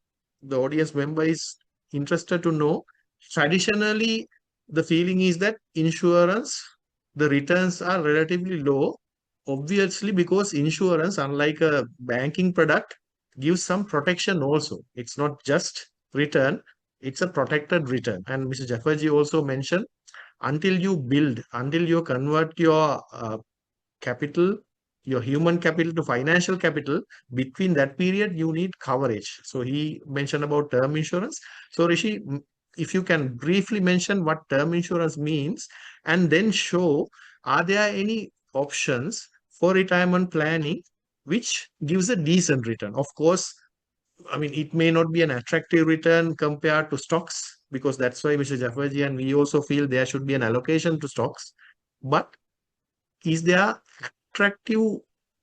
audience member is interested to know, traditionally, the feeling is that insurance, the returns are relatively low, obviously, because insurance, unlike a banking product, gives some protection also. It's not just return, it's a protected return. And Mr. Jafferji also mentioned, until you convert your capital, your human capital to financial capital, between that period, you need coverage. So he mentioned about term insurance. So Rishi, if you can briefly mention what term insurance means, and then show, are there any options for retirement planning which gives a decent return? Of course, I mean, it may not be an attractive return compared to stocks, because that's why Mr. Jafferji and we also feel there should be an allocation to stocks. But is there attractive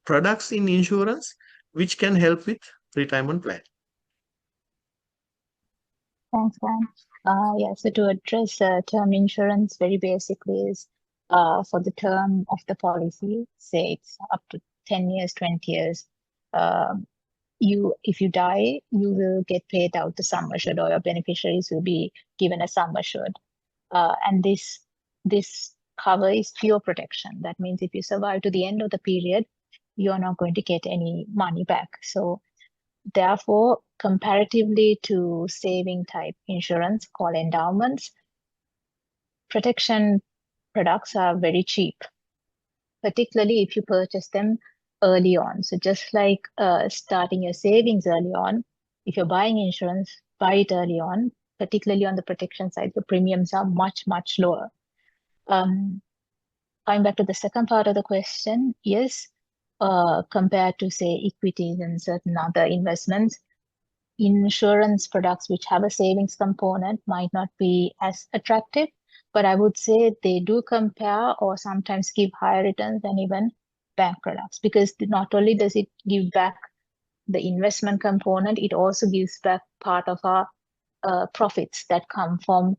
products in insurance which can help with retirement plan? Thanks, Grant. Yeah, so to address term insurance, very basically is for the term of the policy, say it's up to 10 years, 20 years, if you die, you will get paid out the sum assured, or your beneficiaries will be given a sum assured. And this cover is pure protection. That means if you survive to the end of the period, you're not going to get any money back. So therefore, comparatively to saving type insurance called endowments, protection products are very cheap, particularly if you purchase them early on. So just like starting your savings early on, if you're buying insurance, buy it early on, particularly on the protection side, the premiums are much, much lower. Going back to the second part of the question, yes, compared to say equities and certain other investments, insurance products which have a savings component might not be as attractive, but I would say they do compare or sometimes give higher returns than even bank products, because not only does it give back the investment component, it also gives back part of our profits that come from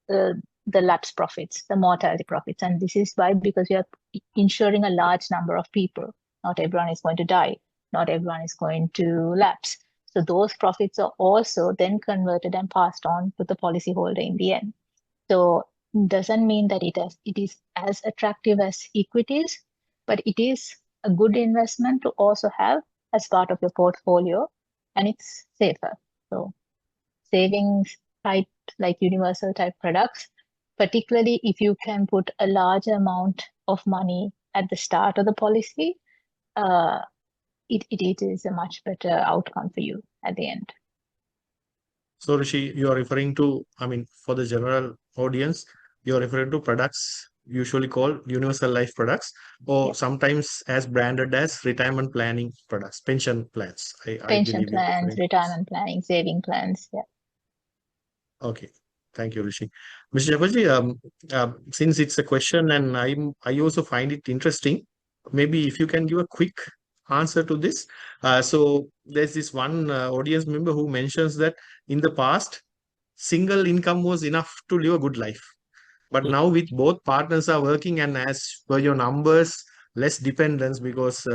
the lapse profits, the mortality profits. And this is why, because we are insuring a large number of people. Not everyone is going to die. Not everyone is going to lapse. So those profits are also then converted and passed on to the policyholder in the end. So it doesn't mean that it is as attractive as equities, but it is a good investment to also have as part of your portfolio, and it's safer. So savings type, like universal type products, particularly if you can put a large amount of money at the start of the policy, it is a much better outcome for you at the end. So Rishi, you are referring to, I mean, for the general audience, you are referring to products usually called universal life products, or Yeah. sometimes as branded as retirement planning products, pension plans. I Pension believe you're plans, referring to this. retirement planning, saving plans. Yeah. Okay, thank you, Rishi. Mr. Jabalji, since it's a question and I also find it interesting, maybe if you can give a quick answer to this. So there's this one audience member who mentions that in the past, single income was enough to live a good life. But now with both partners are working, and as per your numbers, less dependence, because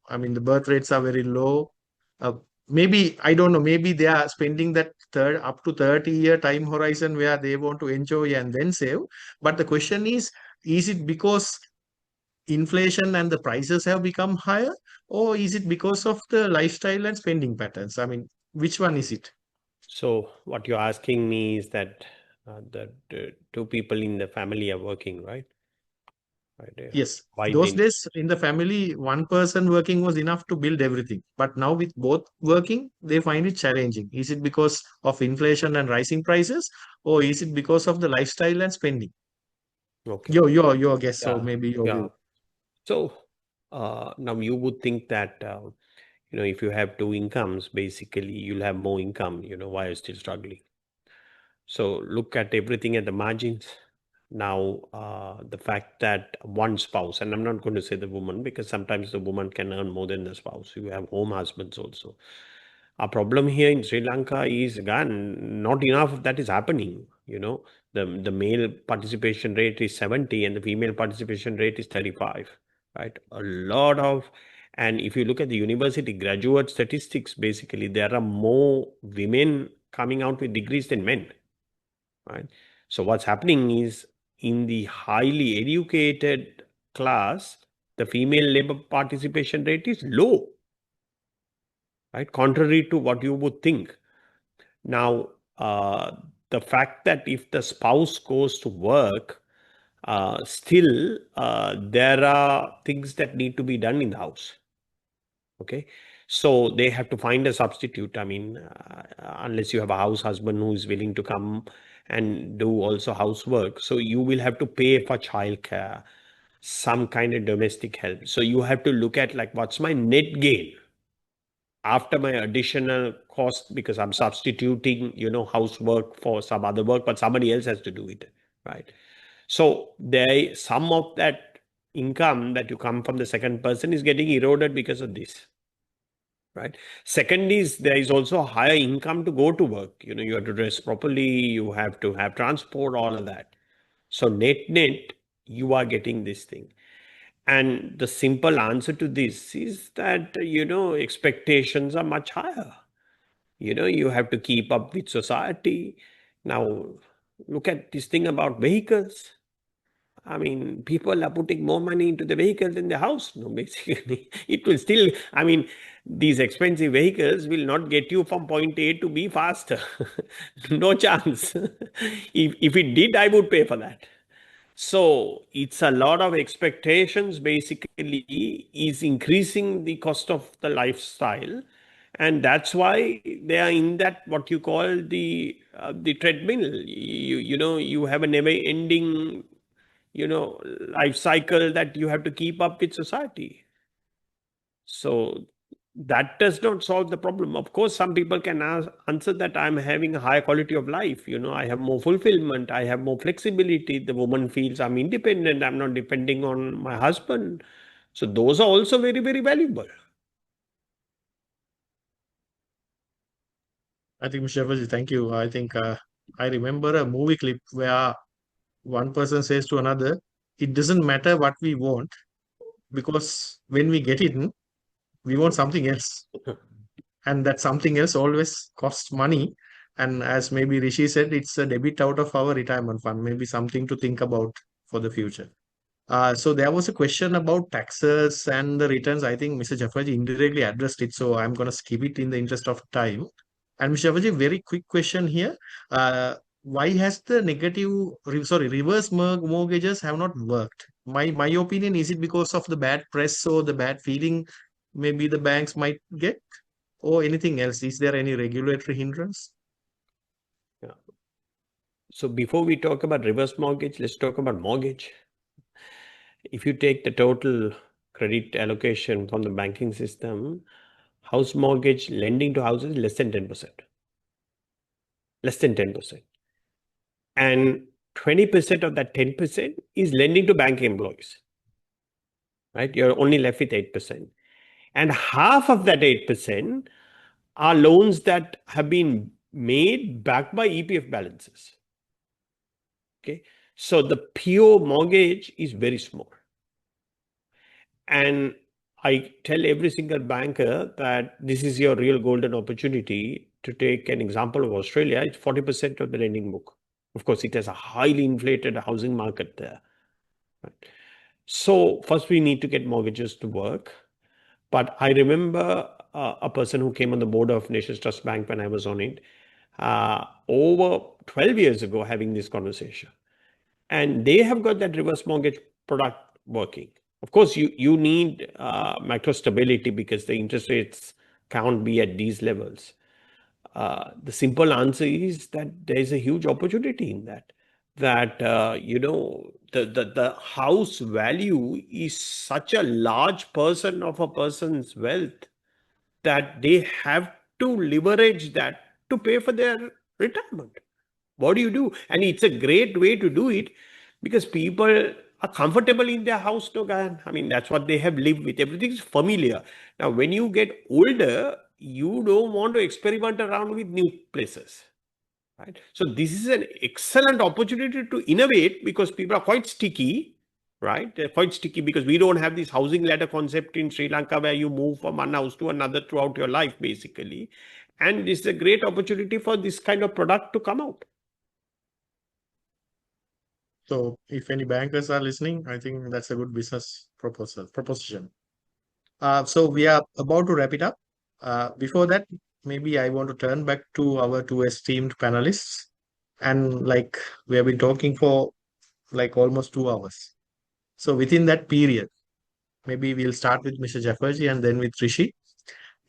I mean the birth rates are very low. Uh, Maybe, I don't know, maybe they are spending that up to 30-year time horizon where they want to enjoy and then save. But the question is it because inflation and the prices have become higher, or is it because of the lifestyle and spending patterns? I mean, which one is it? So what you're asking me is that the two people in the family are working, right? Right. Yes, Why those they days in the family, one person working was enough to build everything. But now with both working, they find it challenging. Is it because of inflation and rising prices, or is it because of the lifestyle and spending? okay. Your guess, or Yeah, maybe your yeah. view. So now you would think that if you have two incomes, basically you'll have more income. Why are you still struggling? So look at everything at the margins. Now, the fact that one spouse, and I'm not going to say the woman, because sometimes the woman can earn more than the spouse. You have home husbands also. Our problem here in Sri Lanka is, again, not enough of that is happening. The male participation rate is 70 and the female participation rate is 35, right? And if you look at the university graduate statistics, basically, there are more women coming out with degrees than men, right? So what's happening is, in the highly educated class, the female labor participation rate is low, right? Contrary to what you would think. Now, the fact that if the spouse goes to work, still there are things that need to be done in the house. Okay, so they have to find a substitute. I mean, unless you have a house husband who is willing to come and do also housework, so you will have to pay for childcare, some kind of domestic help. So you have to look at, like, what's my net gain after my additional cost, because I'm substituting, housework for some other work, but somebody else has to do it, right? So some of that income that you come from the second person is getting eroded because of this. Right. Second is, there is also a higher income to go to work. You have to dress properly, you have to have transport, all of that. So net, you are getting this thing. And the simple answer to this is that, expectations are much higher. You have to keep up with society. Now, look at this thing about vehicles. I mean, people are putting more money into the vehicles than the house. No, basically, it will still, I mean, these expensive vehicles will not get you from point A to B faster. No chance. If it did, I would pay for that. So it's a lot of expectations, basically, is increasing the cost of the lifestyle. And that's why they are in that, what you call the treadmill. You have a never ending life cycle that you have to keep up with society. So that does not solve the problem. Of course, some people can answer that I'm having a higher quality of life. I have more fulfillment. I have more flexibility. The woman feels I'm independent. I'm not depending on my husband. So those are also very, very valuable. I think, Mr. Shafferji, thank you. I think I remember a movie clip where one person says to another, it doesn't matter what we want, because when we get it, we want something else. And that something else always costs money. And as maybe Rishi said, it's a debit out of our retirement fund, maybe something to think about for the future. So there was a question about taxes and the returns. I think Mr. Jaffarji indirectly addressed it, so I'm going to skip it in the interest of time. And Mr. Jaffarji, very quick question here. Why has the reverse mortgages have not worked? My opinion, is it because of the bad press or the bad feeling maybe the banks might get, or anything else? Is there any regulatory hindrance? Yeah. So before we talk about reverse mortgage, let's talk about mortgage. If you take the total credit allocation from the banking system, house mortgage lending to houses less than 10%. Less than 10%. And 20% of that 10% is lending to bank employees. Right? You're only left with 8%. And half of that 8% are loans that have been made backed by EPF balances. Okay. So the pure mortgage is very small. And I tell every single banker that this is your real golden opportunity. To take an example of Australia, it's 40% of the lending book. Of course, it has a highly inflated housing market there. Right? So first we need to get mortgages to work. But I remember a person who came on the board of Nations Trust Bank when I was on it, over 12 years ago, having this conversation. And they have got that reverse mortgage product working. Of course, you need macro stability because the interest rates can't be at these levels. The simple answer is that there is a huge opportunity in that. That the house value is such a large portion of a person's wealth that they have to leverage that to pay for their retirement. What do you do? And it's a great way to do it because people are comfortable in their house, no, I mean, that's what they have lived with. Everything's familiar. Now, when you get older, you don't want to experiment around with new places. Right? So this is an excellent opportunity to innovate because people are quite sticky, right? They're quite sticky because we don't have this housing ladder concept in Sri Lanka where you move from one house to another throughout your life, basically. And this is a great opportunity for this kind of product to come out. So if any bankers are listening, I think that's a good business proposition. So we are about to wrap it up. Before that, maybe I want to turn back to our two esteemed panelists. And like we have been talking for like almost 2 hours. So within that period, maybe we'll start with Mr. Jaffarji and then with Rishi.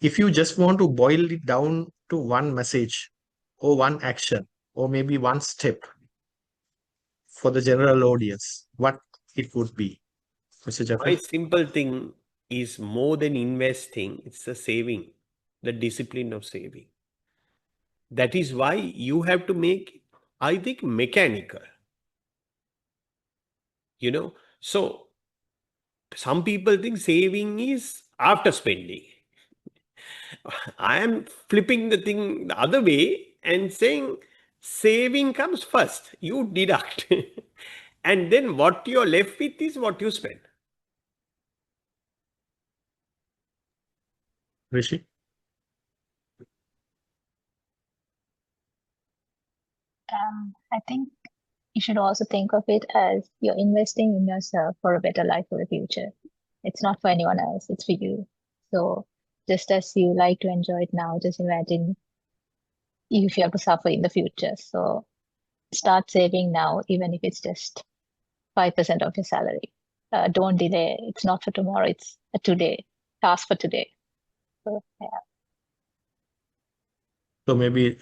If you just want to boil it down to one message or one action or maybe one step for the general audience, what it would be, Mr. Jaffarji? My simple thing is more than investing, it's the saving, the discipline of saving. That is why you have to make, I think, mechanical. So some people think saving is after spending. I am flipping the thing the other way and saying saving comes first. You deduct. And then what you're left with is what you spend. Rishi? I think you should also think of it as you're investing in yourself for a better life for the future. It's not for anyone else, it's for you. So just as you like to enjoy it now, just imagine if you have to suffer in the future. So start saving now, even if it's just 5% of your salary. Don't delay. It's not for tomorrow, it's a today, task for today. So, yeah. So maybe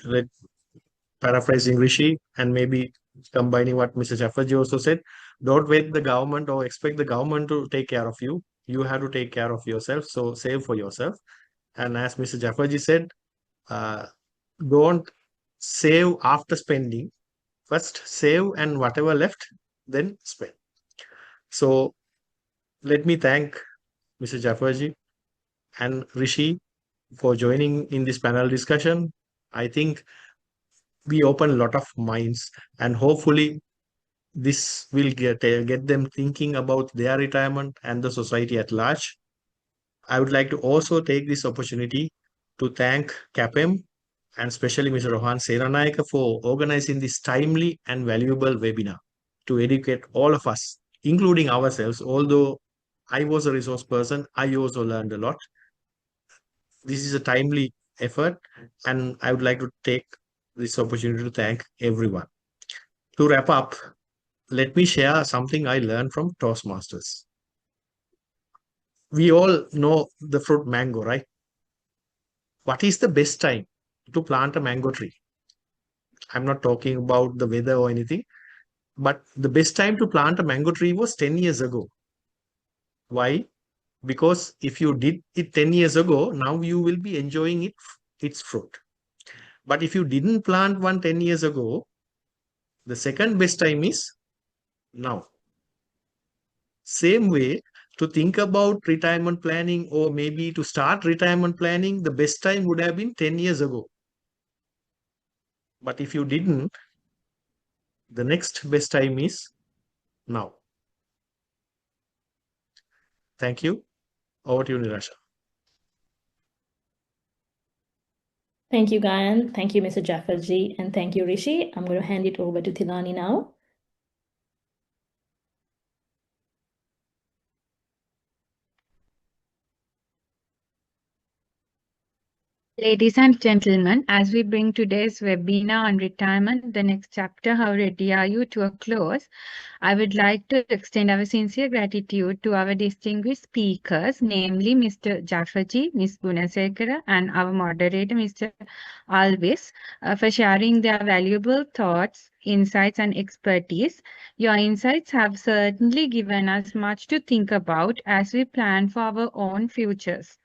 paraphrasing Rishi and maybe combining what Mr. Jaffarji also said, don't wait the government or expect the government to take care of you. You have to take care of yourself. So save for yourself. And as Mr. Jafferji said, don't save after spending. First save, and whatever left, then spend. So let me thank Mr. Jafferji and Rishi for joining in this panel discussion. I think we open a lot of minds, and hopefully this will get them thinking about their retirement and the society at large. I would like to also take this opportunity to thank CAPM and especially Mr. Rohan Seranayaka for organizing this timely and valuable webinar to educate all of us, including ourselves. Although I was a resource person, I also learned a lot. This is a timely effort, and I would like to take this opportunity to thank everyone. To wrap up, let me share something I learned from Toastmasters. We all know the fruit mango, right? What is the best time to plant a mango tree? I'm not talking about the weather or anything, but the best time to plant a mango tree was 10 years ago. Why? Because if you did it 10 years ago, now you will be enjoying its fruit. But if you didn't plant one 10 years ago, the second best time is now. Same way, to think about retirement planning, or maybe to start retirement planning, the best time would have been 10 years ago. But if you didn't, the next best time is now. Thank you. Over to you, Nirasha. Thank you, Gayan. Thank you, Mr. Jafferji, and thank you, Rishi. I'm going to hand it over to Tilani now. Ladies and gentlemen, as we bring today's webinar on retirement, the next chapter, How Ready Are You, to a close, I would like to extend our sincere gratitude to our distinguished speakers, namely Mr. Jafferji, Ms. Gunasekara, and our moderator, Mr. Alvis, for sharing their valuable thoughts, insights, and expertise. Your insights have certainly given us much to think about as we plan for our own futures.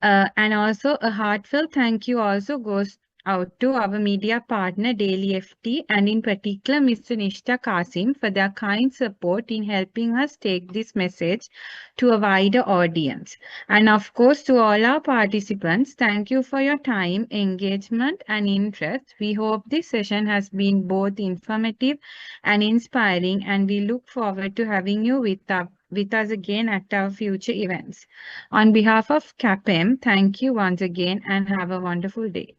And also a heartfelt thank you also goes out to our media partner Daily FT, and in particular Mr. Nishta Kasim, for their kind support in helping us take this message to a wider audience. And of course, to all our participants, thank you for your time, engagement, and interest. We hope this session has been both informative and inspiring, and we look forward to having you with us again at our future events. On behalf of CAPM, thank you once again and have a wonderful day.